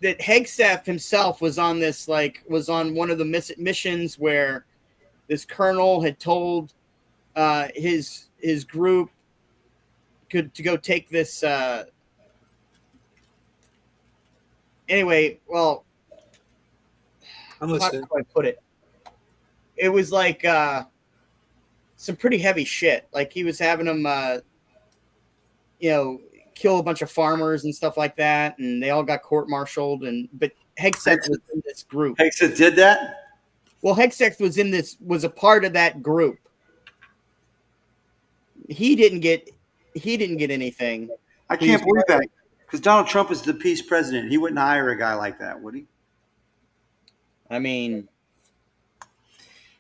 Hegseth himself was on one of the missions where this colonel had told his group to go take this. Anyway, well, I'm how listening. do I put it? It was like some pretty heavy shit. Like he was having them, kill a bunch of farmers and stuff like that, and they all got court-martialed. But Hegseth was in this group. Hegseth did that? Well, Hegseth was a part of that group. He didn't get anything. I can't believe that. Because Donald Trump is the peace president. He wouldn't hire a guy like that, would he? I mean,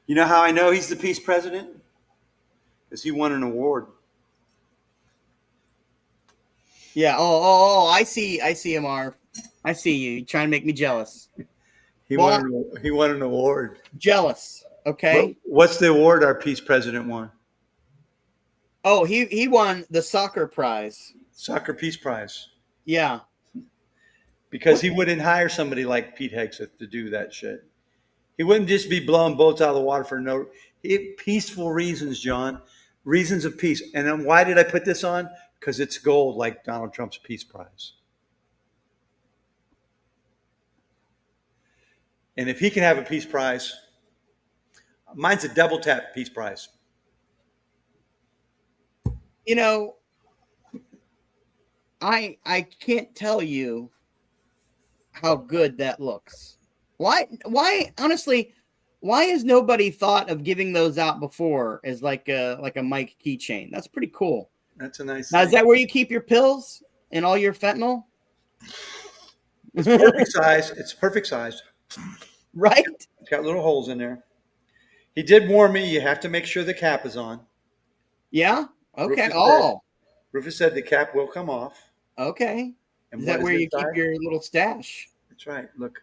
you know how I know he's the peace president? Because he won an award. yeah. Oh, I see, Amar. I see you. You're trying to make me jealous. He won an award. Jealous. Okay. What's the award our peace president won? Oh, he won the soccer prize. Soccer Peace Prize. Yeah. Because he wouldn't hire somebody like Pete Hegseth to do that shit. He wouldn't just be blowing boats out of the water for peaceful reasons, John. Reasons of peace. And then why did I put this on? Because it's gold, like Donald Trump's Peace Prize. And if he can have a Peace Prize, mine's a double tap Peace Prize. You know, I can't tell you how good that looks. Why honestly, why has nobody thought of giving those out before as like a Mike keychain? That's pretty cool. That's a nice Now, thing. is that where you keep your pills and all your fentanyl? It's perfect size. It's perfect size. Right? It's got little holes in there. He did warn me you have to make sure the cap is on. Yeah? Okay. Rufus said the cap will come off. Okay. And Is that where you keep your little stash? That's right. Look.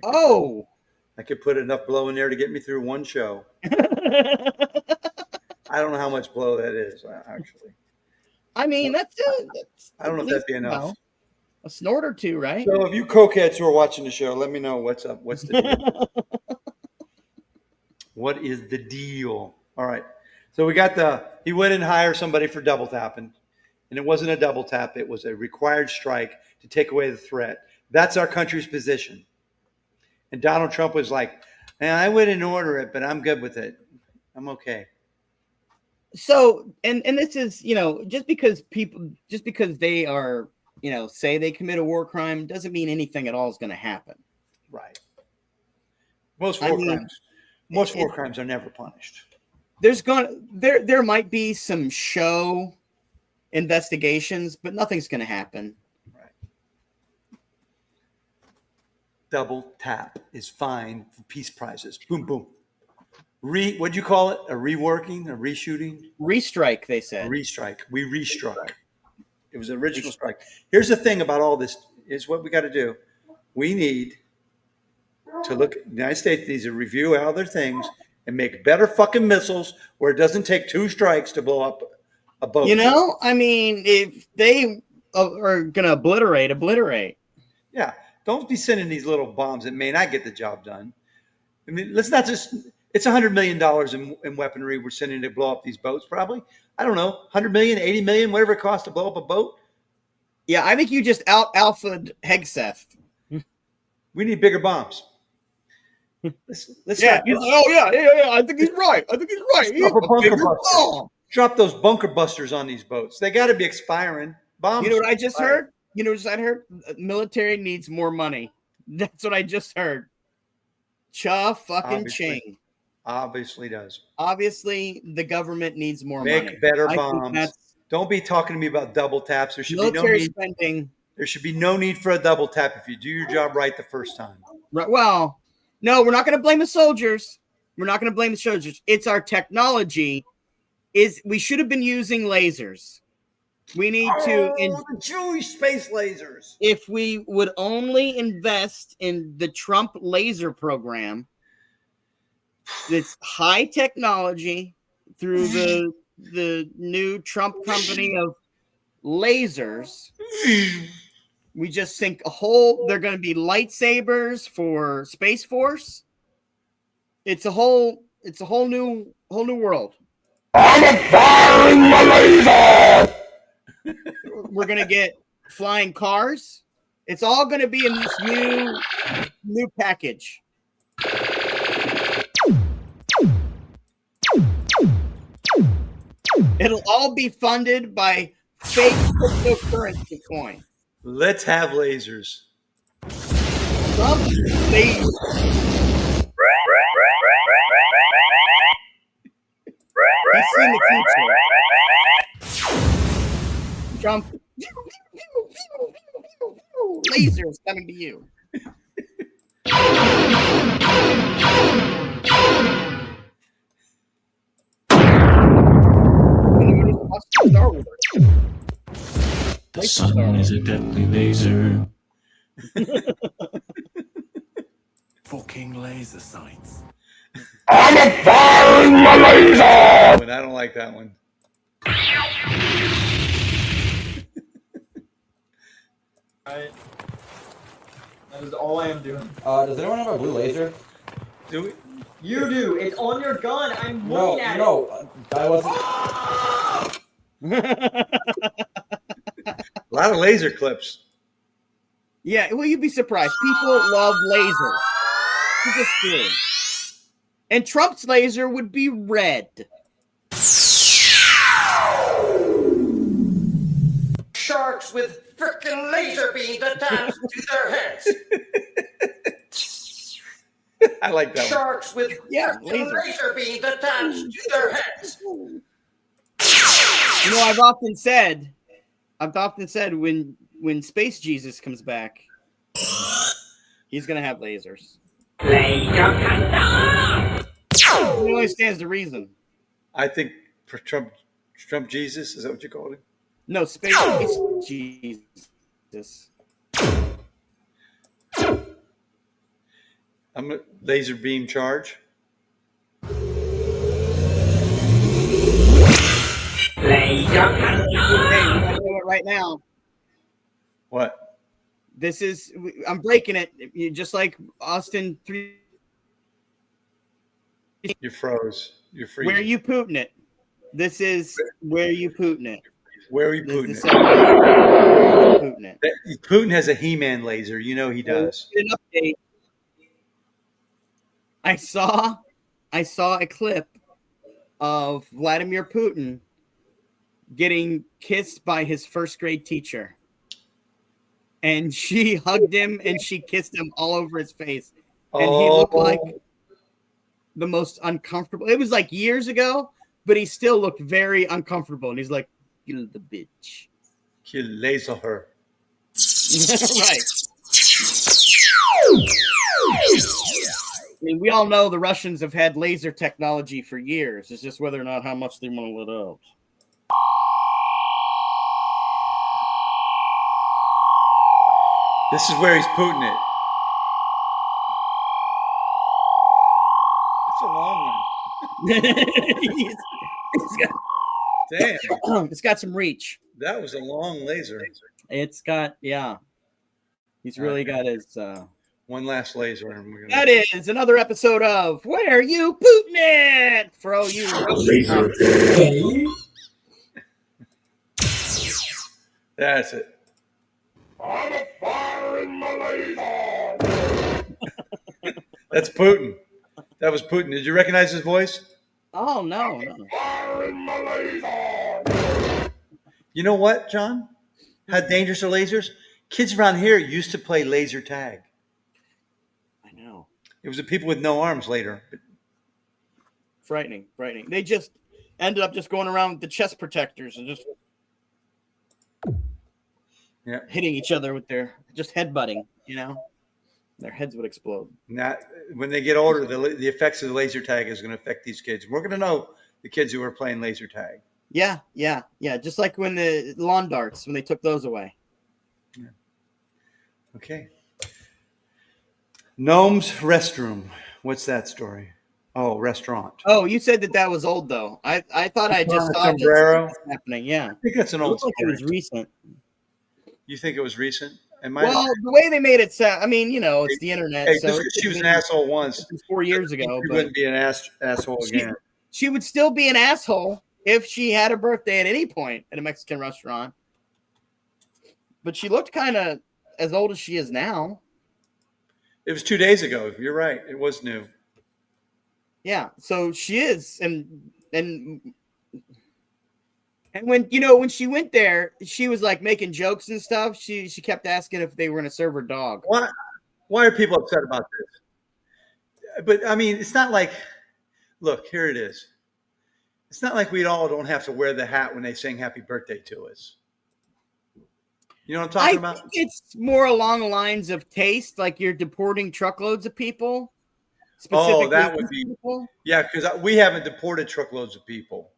I could put enough blow in there to get me through one show. I don't know how much blow that is, actually. I mean, that's I don't know if that'd be enough. A snort or two, right? So if you cokeheads who are watching the show, let me know what's up. What's the deal? What is the deal? All right. So we got he went and hired somebody for double tapping. And it wasn't a double tap. It was a required strike to take away the threat. That's our country's position. And Donald Trump was like, man, I wouldn't order it, but I'm good with it. I'm okay. So, and this is, just because they are, say they commit a war crime doesn't mean anything at all is going to happen. Right. Most war crimes are never punished. There might be some show investigations, but nothing's going to happen. Right. Double tap is fine for peace prizes. Boom, boom. What'd you call it? A reworking, a reshooting? Restrike, they said. Restrike. We restruck. It was an original strike. Here's the thing about all this is what we got to do. We need to look, the United States needs to review all their things and make better fucking missiles where it doesn't take 2 strikes to blow up a boat. I mean, if they are going to obliterate. Yeah. Don't be sending these little bombs that may not get the job done. I mean, let's not just, it's $100 million in weaponry we're sending to blow up these boats, probably. I don't know, 100 million, 80 million, whatever it costs to blow up a boat. Yeah, I think you just out-alpha'd Hegseth. We need bigger bombs. Let's yeah, I think he's right. He's a bigger bomb. Drop those bunker busters on these boats. They got to be expiring. Bombs. You know what I just heard? You know what I heard? Military needs more money. That's what I just heard. Cha-fucking-ching. Obviously does. Obviously, the government needs more money. Make better bombs. Don't be talking to me about double taps. There should be no need. Spending. There should be no need for a double tap if you do your job right the first time. Right. Well, no, we're not going to blame the soldiers. We're not going to blame the soldiers. It's our technology. We should have been using lasers. We need to. The Jewish space lasers. If we would only invest in the Trump laser program, it's high technology through the new Trump company of lasers. We just think they're going to be lightsabers for Space Force. It's a whole new world. I'm firing my laser! We're going to get flying cars. It's all going to be in this new package. It'll all be funded by fake cryptocurrency coin. Let's have lasers. Trump, they seen the future. Trump, lasers coming to you. Star Wars. The sun is a deadly laser. Fucking laser sights. I'm firing my laser! But I don't like that one. Alright. That is all I am doing. Does anyone have a blue laser? Do we? You do. It's on your gun. I'm looking at it. No. I wasn't. A lot of laser clips. Yeah, well, you'd be surprised. People love lasers. You just do. And Trump's laser would be red. Sharks with frickin' laser beams attached to their heads. I like that Sharks one. with laser beams attached to their heads. You know, I've often said when Space Jesus comes back, he's gonna have lasers. It only stands to reason. I think for Trump Jesus, is that what you called him? No, Space Jesus. I'm a laser beam charge. Hey, we're gonna do it right now. What? I'm breaking it. Just like Austin 3. You froze. You're freezing. Where are you Putin it? This is where you Putin it. Where are you Putin it? Putin it. Putin has a He-Man laser. You know he does. An update. I saw a clip of Vladimir Putin getting kissed by his first grade teacher. And she hugged him and she kissed him all over his face. And he looked like the most uncomfortable. It was like years ago, but he still looked very uncomfortable. And he's like, kill the bitch. Kill laser her. Right. I mean, we all know the Russians have had laser technology for years. It's just whether or not how much they want to let out. This is where he's Putin it. That's a long one. It's got some reach. That was a long laser. It's got, yeah. He's really got his... One last laser. That is another episode of Where You Putin It? For all you... That's it. I'm firing my laser! That's Putin. That was Putin. Did you recognize his voice? Oh no, no. You know what, John? How dangerous are lasers? Kids around here used to play laser tag. I know. It was the people with no arms later. But Frightening, frightening. They just ended up just going around with the chest protectors and just yeah, hitting each other with their just headbutting. You know, their heads would explode. not when they get older, the effects of the laser tag is going to affect these kids. We're going to know the kids who are playing laser tag. Yeah, yeah, yeah. Just like when the lawn darts, when they took those away. Yeah. Okay. Gnome's restroom. What's that story? Oh, restaurant. Oh, you said that was old though. I thought I just saw Sombrero. this happening. Yeah, I think that's an it old looked like it story. was recent. You think it was recent? Well, the way they made it sound, I mean, you know, it's the internet. Hey, so just because she was an asshole once, 4 years ago, she but wouldn't be an asshole again. she would still be an asshole if she had a birthday at any point at a Mexican restaurant. But she looked kind of as old as she is now. It was 2 days ago. You're right. It was new. Yeah, so she is, and when she went there, she was like making jokes and stuff. She kept asking if they were going to serve her dog. Why are people upset about this? But I mean, it's not like, look, here it is. It's not like we all don't have to wear the hat when they sing happy birthday to us. You know what I'm talking about? I think it's more along the lines of taste, like you're deporting truckloads of people. Oh, that would be, people. yeah, because we haven't deported truckloads of people.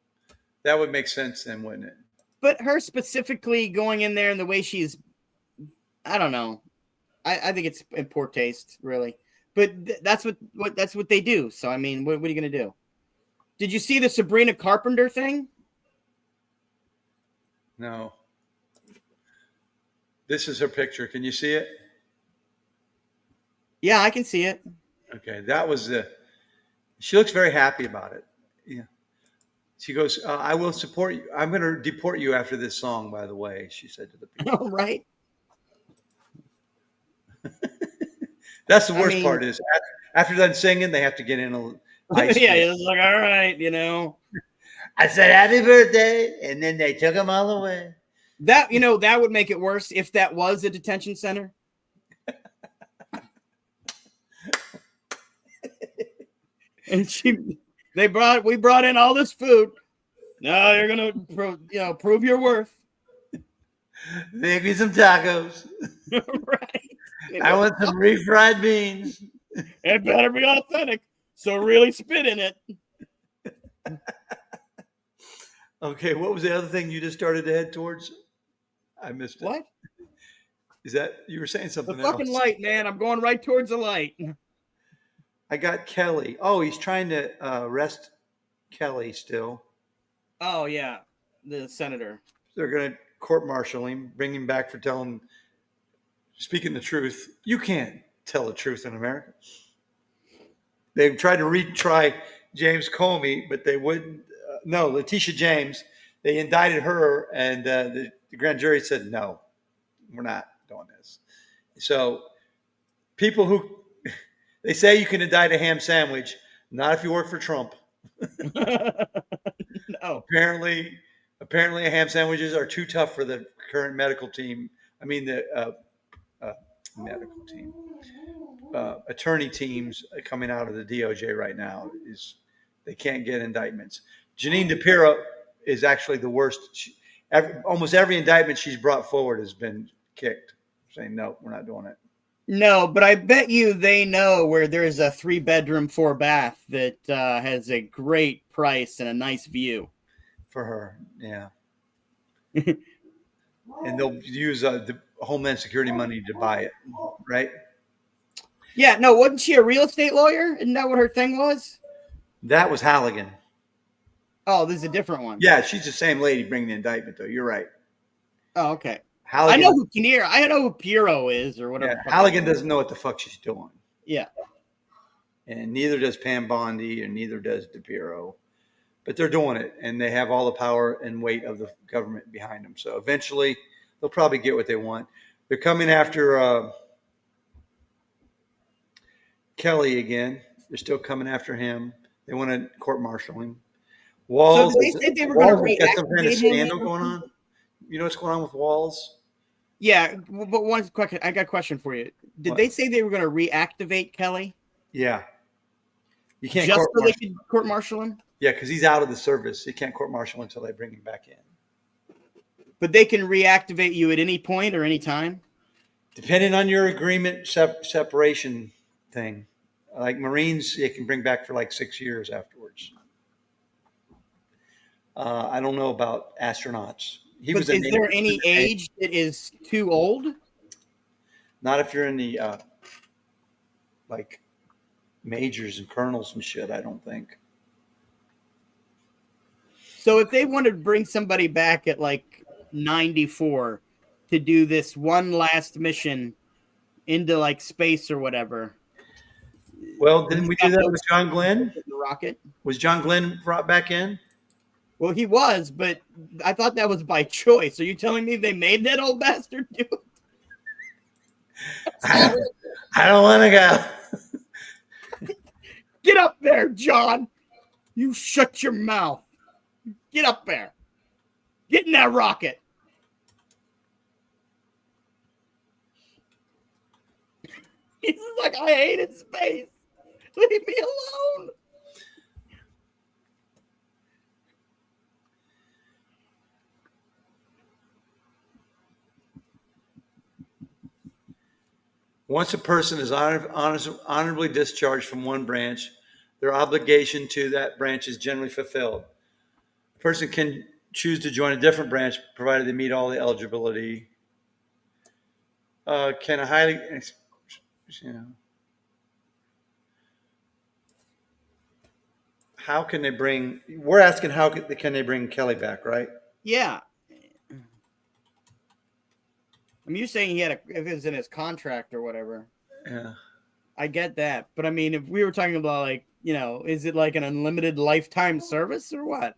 That would make sense then, wouldn't it? But her specifically going in there and the way she's, I don't know. I think it's in poor taste, really. But that's what they do. So I mean, what are you going to do? Did you see the Sabrina Carpenter thing? No. This is her picture. Can you see it? Yeah, I can see it. Okay, that was she looks very happy about it. Yeah. She goes, I will support you. I'm going to deport you after this song, by the way, she said to the people. Oh, right. That's the worst part is after done singing, they have to get in a ice. Yeah, it's like, all right, you know. I said, happy birthday, and then they took them all away. That would make it worse if that was a detention center. And we brought in all this food. Now you're gonna prove your worth. Make me some tacos. Right. I want some refried beans. It better be authentic. So really spit in it. Okay, what was the other thing you just started to head towards? I missed it. What? Is that you were saying something The fucking else? light, man. I'm going right towards the light. I got Kelly. Oh, he's trying to arrest Kelly still. Oh yeah, the senator. They're going to court-martial him, bring him back for speaking the truth. You can't tell the truth in America. They've tried to retry James Comey, but they wouldn't. No, Letitia James. They indicted her, and the grand jury said, no, we're not doing this. So people who, they say you can indict a ham sandwich, not if you work for Trump. No. Apparently, ham sandwiches are too tough for the current medical team. I mean, the medical team, attorney teams coming out of the DOJ right now they can't get indictments. Janine DePiro is actually the worst. Almost every indictment she's brought forward has been kicked, saying no, we're not doing it. No, but I bet you they know where there's a 3-bedroom, 4-bath that has a great price and a nice view. For her, yeah. And they'll use the Homeland Security money to buy it, right? Yeah, no, wasn't she a real estate lawyer? Isn't that what her thing was? That was Halligan. Oh, this is a different one. Yeah, she's the same lady bringing the indictment, though. You're right. Oh, okay. Halligan, I know who Kinnear. I know who Piero is or whatever. Yeah, Halligan doesn't know what the fuck she's doing. Yeah. And neither does Pam Bondi and neither does DePiro. But they're doing it, and they have all the power and weight of the government behind them. So eventually, they'll probably get what they want. They're coming after Kelly again. They're still coming after him. They want to court-martial him. Walls. So did they say they were going to Walls got some kind of reactivate him? scandal going on. You know what's going on with Walls? Yeah, but one question. I got a question for you. Did What? they say they were going to reactivate Kelly? Yeah. You can't Just court so they martial. could court-martial him? Yeah, because he's out of the service. You can't court martial until they bring him back in. But they can reactivate you at any point or any time? Depending on your agreement separation thing. Like Marines, you can bring back for like 6 years afterwards. I don't know about astronauts. He was But a is there any age that is too old? Not if you're in the like majors and colonels and shit, I don't think. So if they wanted to bring somebody back at like 94 to do this one last mission into like space or whatever. Well, didn't we do that with John Glenn? The rocket? Was John Glenn brought back in? Well, he was, but I thought that was by choice. Are you telling me they made that old bastard do it? I don't want to go. Get up there, John. You shut your mouth. Get up there. Get in that rocket. He's like, I hated space. Leave me alone. Once a person is honorably discharged from one branch, their obligation to that branch is generally fulfilled. A person can choose to join a different branch provided they meet all the eligibility. Can a highly, you know, how can they bring? We're asking how can they bring Kelly back, right? Yeah. I mean, you're saying he had if it was in his contract or whatever. Yeah. I get that. But I mean, if we were talking about like, you know, is it like an unlimited lifetime service or what?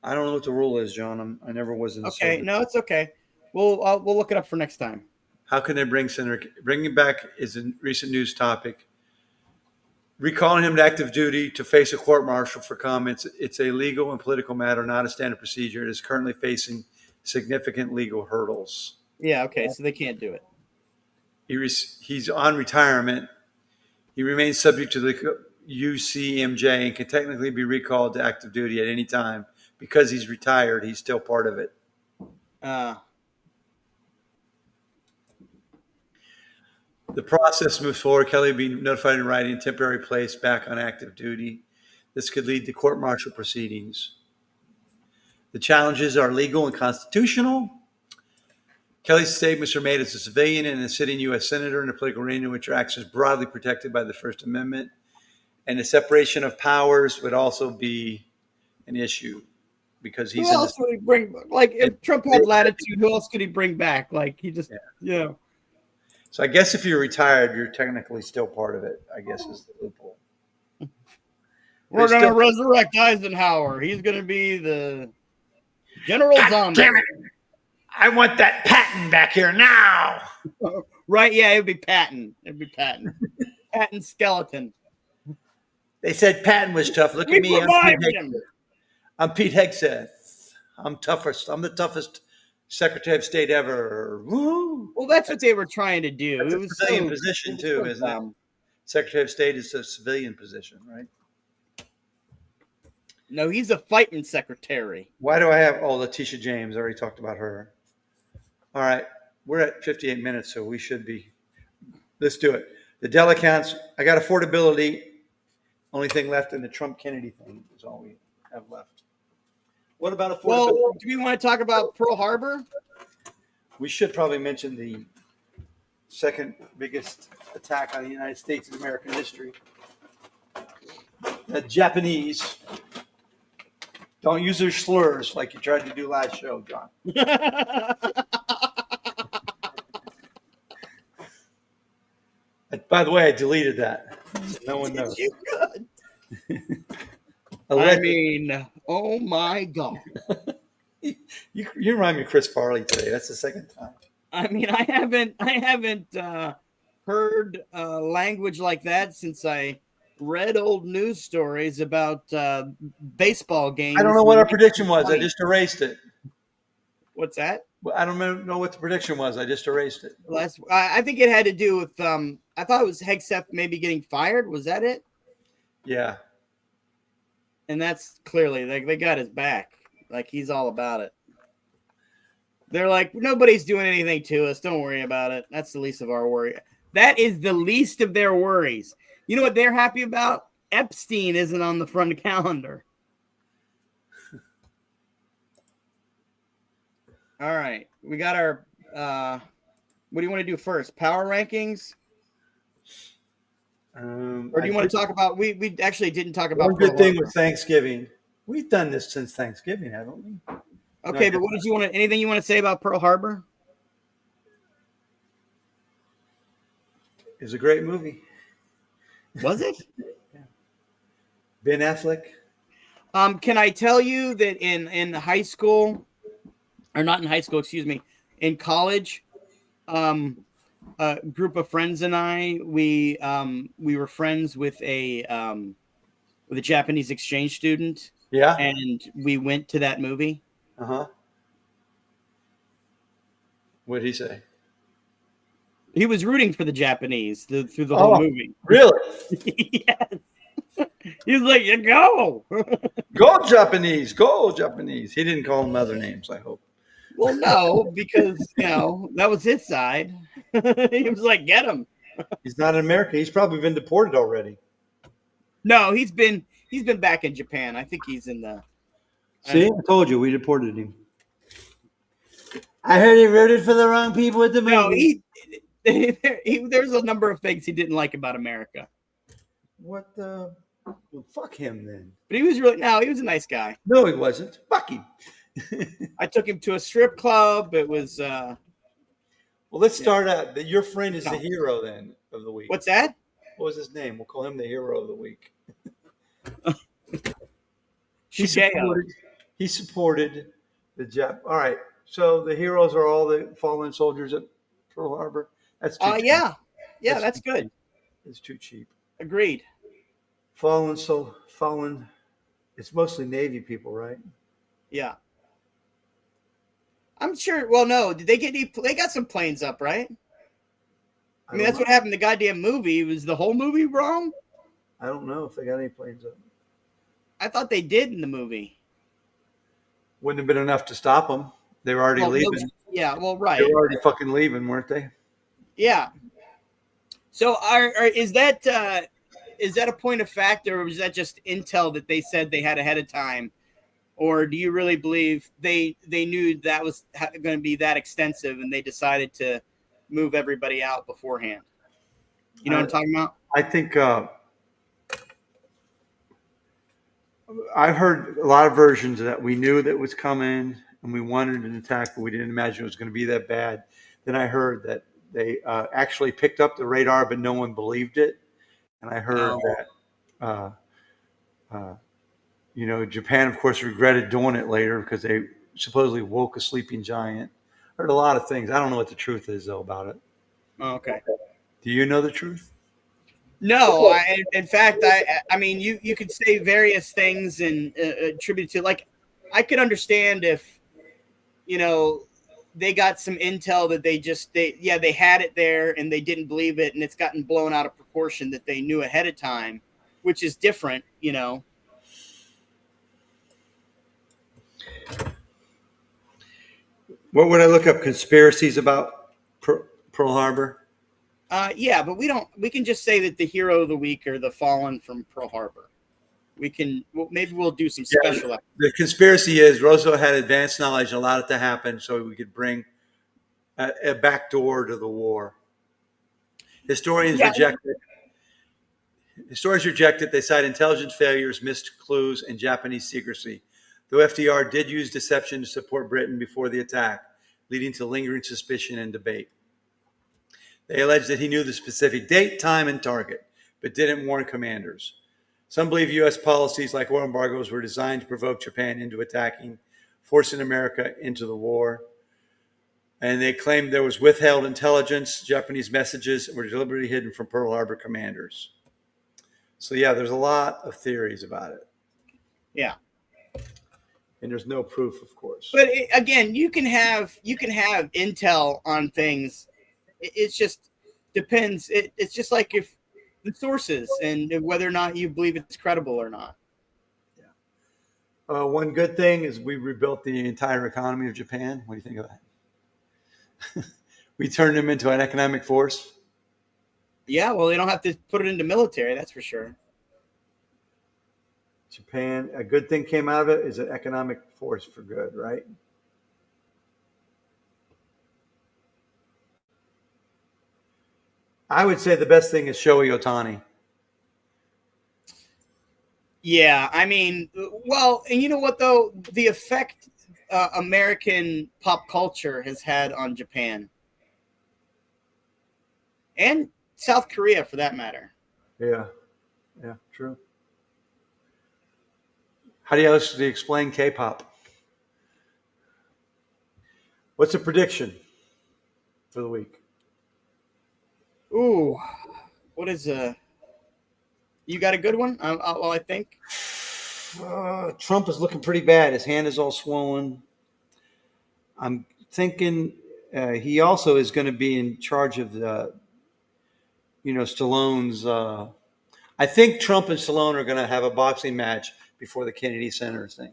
I don't know what the rule is, John. I never was in the Okay. service. No, it's okay. We'll look it up for next time. How can they bring Senator? Bringing back is a recent news topic. Recalling him to active duty to face a court martial for comments. It's a legal and political matter, not a standard procedure. It is currently facing significant legal hurdles. Yeah. Okay. So they can't do it. He's on retirement. He remains subject to the UCMJ and can technically be recalled to active duty at any time. Because he's retired, he's still part of it. The process moves forward. Kelly will be notified in writing and temporarily placed back on active duty. This could lead to court-martial proceedings. The challenges are legal and constitutional. Kelly's statements are made as a civilian and a sitting U.S. senator in a political arena, which are actions broadly protected by the First Amendment. And the separation of powers would also be an issue because he's who else would he bring? Like, if Trump had latitude, who else could he bring back? Like, he just, yeah. So I guess if you're retired, you're technically still part of it, I guess is the loophole. We're going to resurrect Eisenhower. He's going to be the General Zombie. Damn it. I want that Patton back here now. Right? Yeah, it would be Patton. It'd be Patton. Patton skeleton. They said Patton was tough. Look at me. I'm Pete Hegseth. I'm toughest. I'm the toughest Secretary of State ever. Woo! Well, that's what they were trying to do. That's it a was civilian position too, isn't it? Secretary of State is a civilian position, right? No, he's a fighting secretary. Why do I have? Oh, Letitia James. I already talked about her. All right, we're at 58 minutes, so we should be. Let's do it. The delecounts. I got affordability. Only thing left in the Trump-Kennedy thing is all we have left. What about affordability? Well, do we want to talk about Pearl Harbor? We should probably mention the second biggest attack on the United States in American history. The Japanese. Don't use their slurs like you tried to do last show, John. By the way, I deleted that. So no one knows. You could. I mean, oh my God. You remind me of Chris Farley today. That's the second time. I mean, I haven't heard language like that since I read old news stories about baseball games. I don't know what our prediction was. I just erased it. What's that? I don't know what the prediction was. I just erased it. I think it had to do with I thought it was Hegseth maybe getting fired. Was that it? Yeah. And that's clearly they got his back. Like he's all about it. They're like, nobody's doing anything to us. Don't worry about it. That's the least of our worry. That is the least of their worries. You know what they're happy about? Epstein isn't on the front calendar. All right. We got our what do you want to do first? Power rankings? Or do you want to talk about we actually didn't talk about one good thing with Thanksgiving. We've done this since Thanksgiving, haven't we? Okay, but what did you want to anything you want to say about Pearl Harbor? It was a great movie. Was it? Yeah. Ben Affleck. Can I tell you that in high school, or not in high school, excuse me, in college, a group of friends and I, we were friends with a Japanese exchange student. Yeah. And we went to that movie. Uh-huh. What did he say? He was rooting for the Japanese through the whole movie. Really? Yes. He was like, "You go, go Japanese, go Japanese." He didn't call them other names, I hope. Well, no, because that was his side. He was like, "Get him." He's not in America. He's probably been deported already. No, he's been back in Japan. I think he's in the. See, I told you we deported him. I heard he rooted for the wrong people at the movie. No, there's a number of things he didn't like about America. What the? Well, fuck him then. But he was he was a nice guy. No, he wasn't. Fuck him. I took him to a strip club. It was. Well, let's start out. Your friend is the hero then of the week. What's that? What was his name? We'll call him the hero of the week. He supported the Jap. All right. So the heroes are all the fallen soldiers at Pearl Harbor. That's too cheap. Yeah, that's good. It's too cheap. Agreed. Fallen. It's mostly Navy people, right? Yeah. I'm sure. Well, no. Did they get? They got some planes up, right? I mean, that's what happened. The goddamn movie was the whole movie wrong. I don't know if they got any planes up. I thought they did in the movie. Wouldn't have been enough to stop them. They were already leaving. Right. They were already fucking leaving, weren't they? Yeah. So, is that a point of fact, or was that just intel that they said they had ahead of time, or do you really believe they knew that was going to be that extensive and they decided to move everybody out beforehand? You know what I'm talking about? I think. I've heard a lot of versions that we knew that was coming and we wanted an attack, but we didn't imagine it was going to be that bad. Then I heard that they actually picked up the radar, but no one believed it. And I heard that, Japan, of course, regretted doing it later because they supposedly woke a sleeping giant. I heard a lot of things. I don't know what the truth is, though, about it. Oh, okay. Do you know the truth? No, in fact, I mean, you could say various things and attribute to, like, I could understand if, they got some intel that they had it there and they didn't believe it and it's gotten blown out of proportion that they knew ahead of time, which is different, What would I look up? Conspiracies about Pearl Harbor? Yeah, but we can just say that the hero of the week are the fallen from Pearl Harbor. Maybe we'll do some special. The conspiracy is Roosevelt had advanced knowledge and allowed it to happen so we could bring a backdoor to the war. Historians reject it. Historians reject it. They cite intelligence failures, missed clues, and Japanese secrecy. Though FDR did use deception to support Britain before the attack, leading to lingering suspicion and debate. They allege that he knew the specific date, time, and target, but didn't warn commanders. Some believe U.S. policies like oil embargoes were designed to provoke Japan into attacking, forcing America into the war. And they claim there was withheld intelligence. Japanese messages were deliberately hidden from Pearl Harbor commanders. So yeah, there's a lot of theories about it, Yeah. and there's no proof, of course. But again, you can have intel on things. It's just depends. It's just like if the sources and whether or not you believe it's credible or not. One good thing is we rebuilt the entire economy of Japan. What do you think of that? We turned them into an economic force. Yeah, well, they don't have to put it into military, that's for sure. Japan, a good thing came out of it is an economic force for good, right? I would say the best thing is Shohei Ohtani. Yeah, I mean, well, and you know what though, the effect American pop culture has had on Japan and South Korea, for that matter. Yeah, true. How do you actually explain K-pop? What's a prediction for the week? Ooh, what is you got a good one? Well, I think Trump is looking pretty bad. His hand is all swollen. I'm thinking he also is going to be in charge of the, Stallone's. I think Trump and Stallone are going to have a boxing match before the Kennedy Center thing,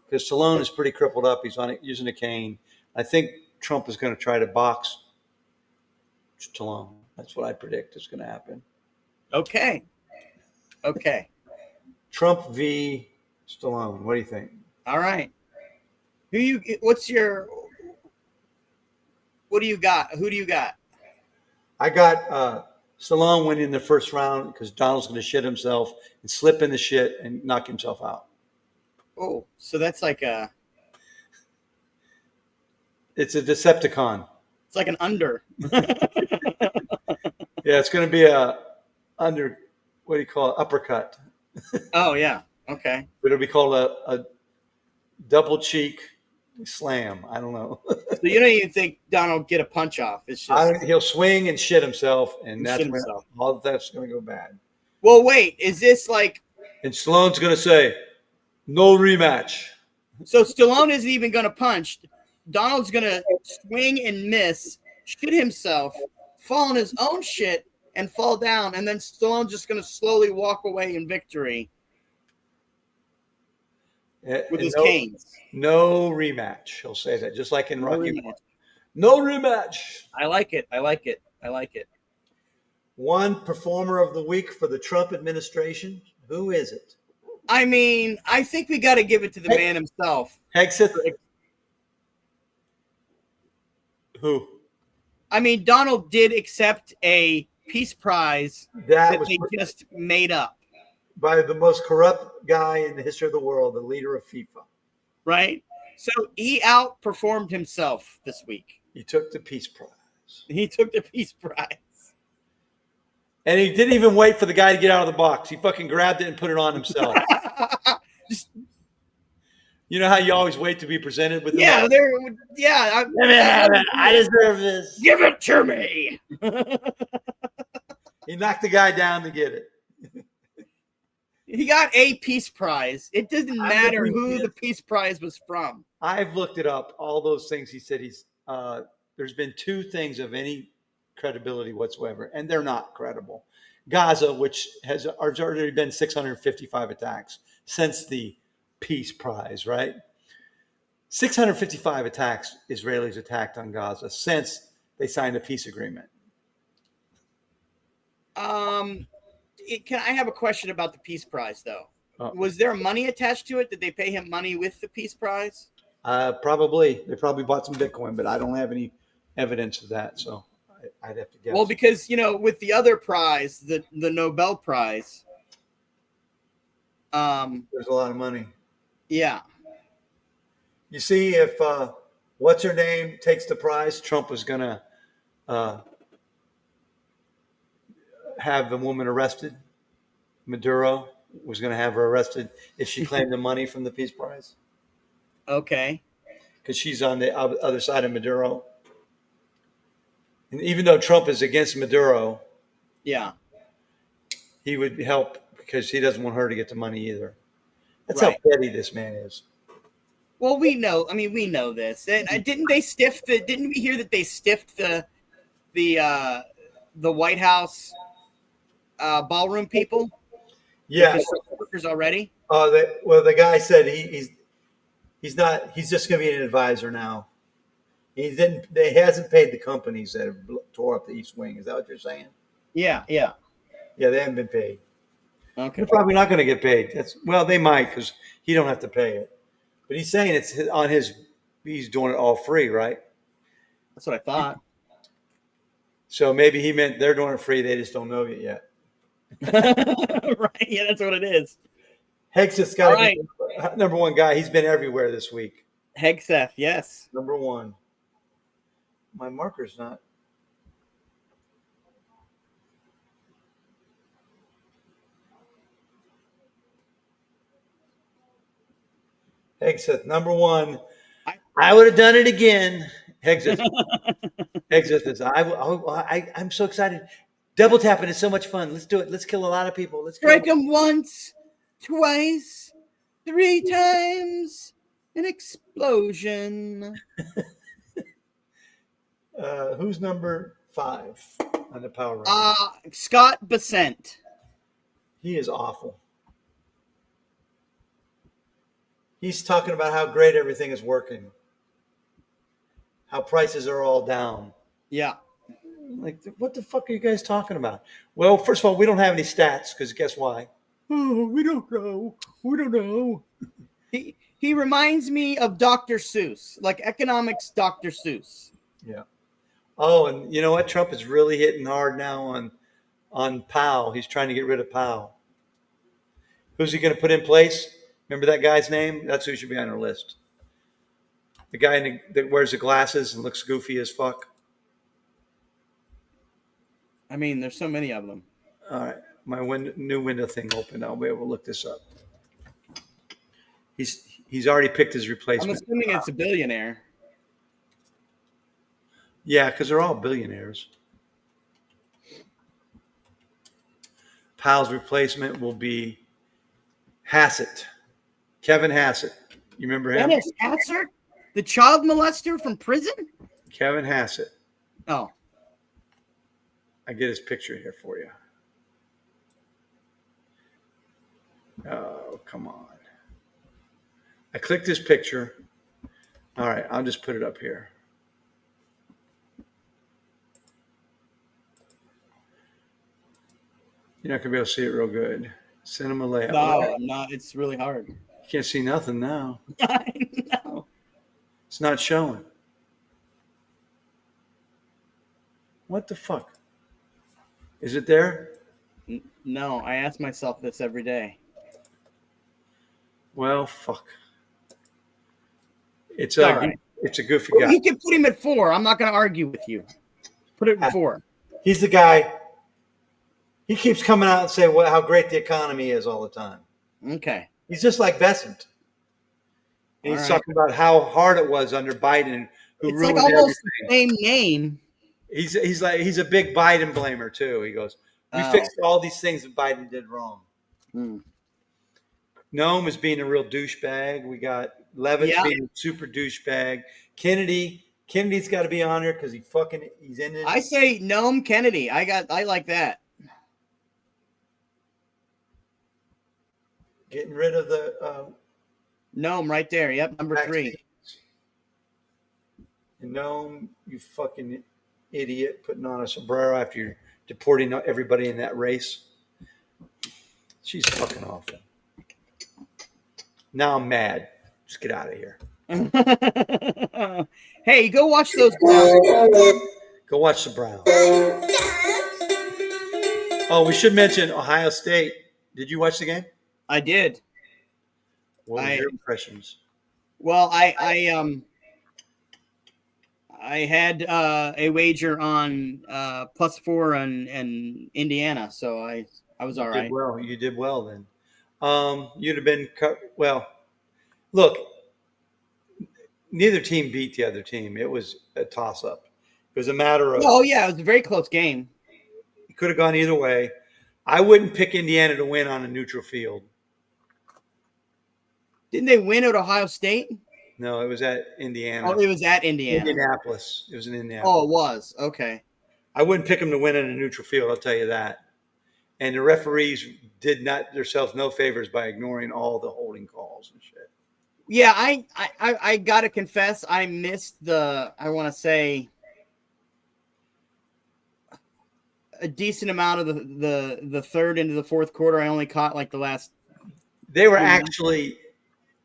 because Stallone is pretty crippled up. He's using a cane. I think Trump is going to try to box Stallone. That's what I predict is going to happen. Okay. Trump v. Stallone. What do you think? All right. What do you got? Who do you got? I got Stallone winning the first round because Donald's going to shit himself and slip in the shit and knock himself out. Oh, so that's like it's a Decepticon. It's like an under. Yeah, it's going to be a under. What do you call it? Uppercut. Oh yeah. Okay. It'll be called a double cheek slam. I don't know. So you don't even think Donald will get a punch off? It's just He'll swing and shit himself, and that's shit when himself. all that's going to go bad. Well, wait. Is this like? And Stallone's going to say, "No rematch." So Stallone isn't even going to punch. Donald's going to swing and miss, shit himself, fall on his own shit, and fall down, and then Stallone's just going to slowly walk away in victory with his canes. No rematch. He'll say that, just like in Rocky Mountain. No rematch. I like it. One performer of the week for the Trump administration. Who is it? I mean, I think we got to give it to the man himself. Hegseth. Who? I mean, Donald did accept a peace prize that they just made up. By the most corrupt guy in the history of the world, the leader of FIFA. Right? So he outperformed himself this week. He took the peace prize. And he didn't even wait for the guy to get out of the box. He fucking grabbed it and put it on himself. You know how you always wait to be presented with the I deserve this. Give it to me. He knocked the guy down to get it. He got a peace prize. It doesn't matter who the peace prize was from. I've looked it up. All those things he said. There's been two things of any credibility whatsoever, and they're not credible. Gaza, which has already been 655 attacks since the peace prize, right? 655 attacks Israelis attacked on Gaza since they signed a peace agreement. Can I have a question about the peace prize, though? Was there money attached to it? Did they pay him money with the peace prize? Probably. They probably bought some Bitcoin, but I don't have any evidence of that, so I'd have to guess. Well, because, with the other prize, the Nobel Prize. There's a lot of money. Yeah. You see, if what's her name takes the prize, Trump was going to have the woman arrested. Maduro was going to have her arrested if she claimed the money from the peace prize. Okay. Because she's on the other side of Maduro. And even though Trump is against Maduro, yeah, he would help because he doesn't want her to get the money either. That's Right. how petty this man is. Well, we know. I mean, we know this. And, didn't they stiff the? Didn't we hear that they stiffed the White House ballroom people? Yeah. Workers already. The guy said he's not. He's just going to be an advisor now. He hasn't paid the companies that have tore up the East Wing. Is that what you're saying? Yeah. Yeah, they haven't been paid. Okay. They're probably not going to get paid. They might because he don't have to pay it. But he's saying it's on his. He's doing it all free, right? That's what I thought. So maybe he meant they're doing it free. They just don't know it yet. Right. Yeah, that's what it is. Hegseth's got to be number one guy. He's been everywhere this week. Hegseth, yes. Number one. My marker's not. Hegseth, number one. I would have done it again. Hegseth. Hegseth is. I'm so excited. Double tapping is so much fun. Let's do it. Let's kill a lot of people. Let's strike them once, twice, 3 times. An explosion. Who's number 5 on the power ranking? Scott Besant. He is awful. He's talking about how great everything is working. How prices are all down. Yeah. Like, what the fuck are you guys talking about? Well, first of all, we don't have any stats because guess why? Oh, we don't know. We don't know. He reminds me of Dr. Seuss, like economics Dr. Seuss. Yeah. Oh, and you know what? Trump is really hitting hard now on Powell. He's trying to get rid of Powell. Who's he going to put in place? Remember that guy's name? That's who should be on our list. The guy that wears the glasses and looks goofy as fuck. I mean, there's so many of them. All right. My new window thing opened. I'll be able to look this up. He's already picked his replacement. I'm assuming it's a billionaire. Yeah, because they're all billionaires. Powell's replacement will be Hassett. Kevin Hassett. You remember him? Dennis Hassett? The child molester from prison? Kevin Hassett. Oh. I get his picture here for you. Oh, come on. I clicked his picture. All right, I'll just put it up here. You're not going to be able to see it real good. Cinema layout. No, I'm not. It's really hard. You can't see nothing now. I know. It's not showing. What the fuck? Is it there? No, I ask myself this every day. Well, fuck. It's right. It's a goofy guy. You can put him at 4. I'm not going to argue with you. Put it at 4. He's the guy. He keeps coming out and saying how great the economy is all the time. Okay. He's just like Besant. And he's talking about how hard it was under Biden, who it's ruined like almost everything. the same name. He's a big Biden blamer too. He goes, "We fixed all these things that Biden did wrong." Noam is being a real douchebag. We got Levitt being a super douchebag. Kennedy's got to be on here because he's in it. I say Noam Kennedy. I like that. Getting rid of the Noam right there. Yep, number 3. And Noam, you fucking idiot, putting on a sombrero after you're deporting everybody in that race. She's fucking awful. Now I'm mad. Just get out of here. Hey, go watch those Browns. Go watch the Browns. Oh, we should mention Ohio State. Did you watch the game? I did. What were your impressions? Well, I had a wager on +4 and Indiana, so I was all right. Well, you did well then. You'd have been well. Look, neither team beat the other team. It was a toss-up. It was a matter of. Oh yeah, it was a very close game. It could have gone either way. I wouldn't pick Indiana to win on a neutral field. Didn't they win at Ohio State? No, it was at Indiana. Oh, it was at Indiana. Indianapolis. It was in Indianapolis. Oh, it was. Okay. I wouldn't pick them to win on a neutral field, I'll tell you that. And the referees did not themselves no favors by ignoring all the holding calls and shit. Yeah, I gotta confess, I missed I want to say a decent amount of the third into the fourth quarter. I only caught like the last. They were actually,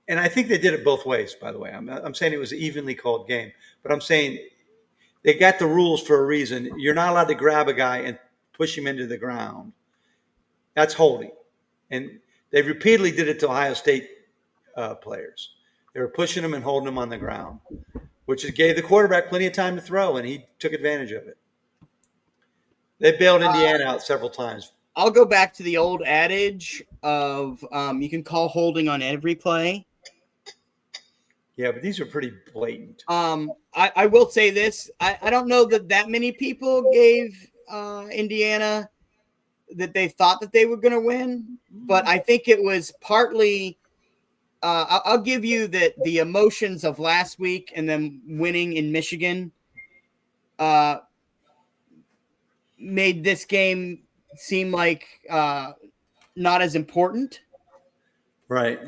and I think they did it both ways, by the way. I'm saying it was an evenly called game, but I'm saying they got the rules for a reason. You're not allowed to grab a guy and push him into the ground. That's holding. And they repeatedly did it to Ohio State players. They were pushing them and holding them on the ground, which gave the quarterback plenty of time to throw, and he took advantage of it. They bailed Indiana out several times. I'll go back to the old adage of you can call holding on every play. Yeah, but these are pretty blatant. I will say this. I don't know that many people gave Indiana that they thought that they were going to win, but I think it was partly I'll give you that the emotions of last week and them winning in Michigan made this game seem like not as important. Right.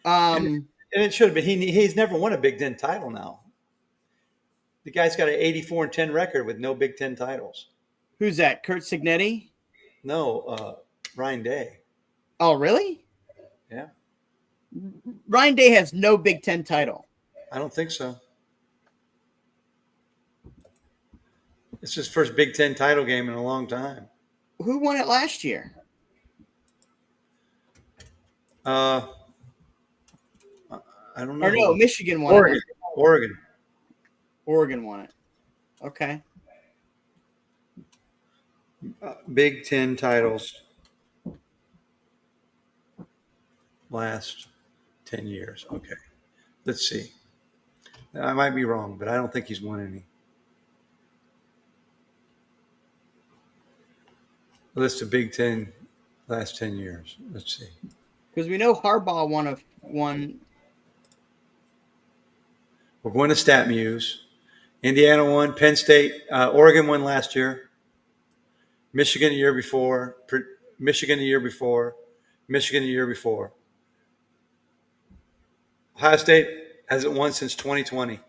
And it should have been. He's never won a Big Ten title now. The guy's got an 84-10 record with no Big Ten titles. Who's that? Kurt Signetti? No, Ryan Day. Oh, really? Yeah. Ryan Day has no Big Ten title. I don't think so. It's his first Big Ten title game in a long time. Who won it last year? I don't know. Or no, Michigan won it. Oregon won it. Okay. Big Ten titles last 10 years. Okay. Let's see. I might be wrong, but I don't think he's won any. List of Big Ten last 10 years. Let's see. Because we know Harbaugh won. We're going to StatMuse. Indiana won. Penn State. Oregon won last year. Michigan the year before. Michigan the year before. Michigan the year before. Ohio State hasn't won since 2020.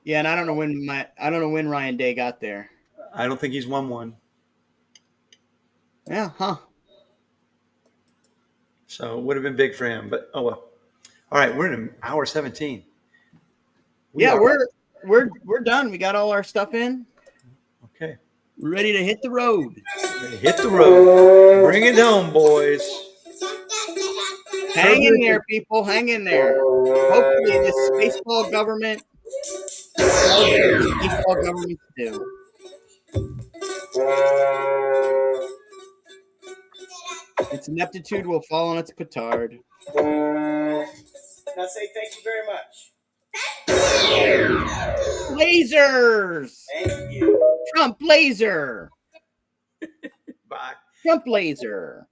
Yeah, and I don't know when Ryan Day got there. I don't think he's won one. Yeah, huh. So it would have been big for him, but oh well. All right, we're in hour 17. We're done. We got all our stuff in. Okay. We're ready to hit the road. Hit the road. Bring it home, boys. Hang in there, people. Hang in there. Hopefully this baseball government baseball governments do. Its ineptitude will fall on its petard. Now say thank you very much. Lasers! Thank you. Trump laser! Bye. Trump laser!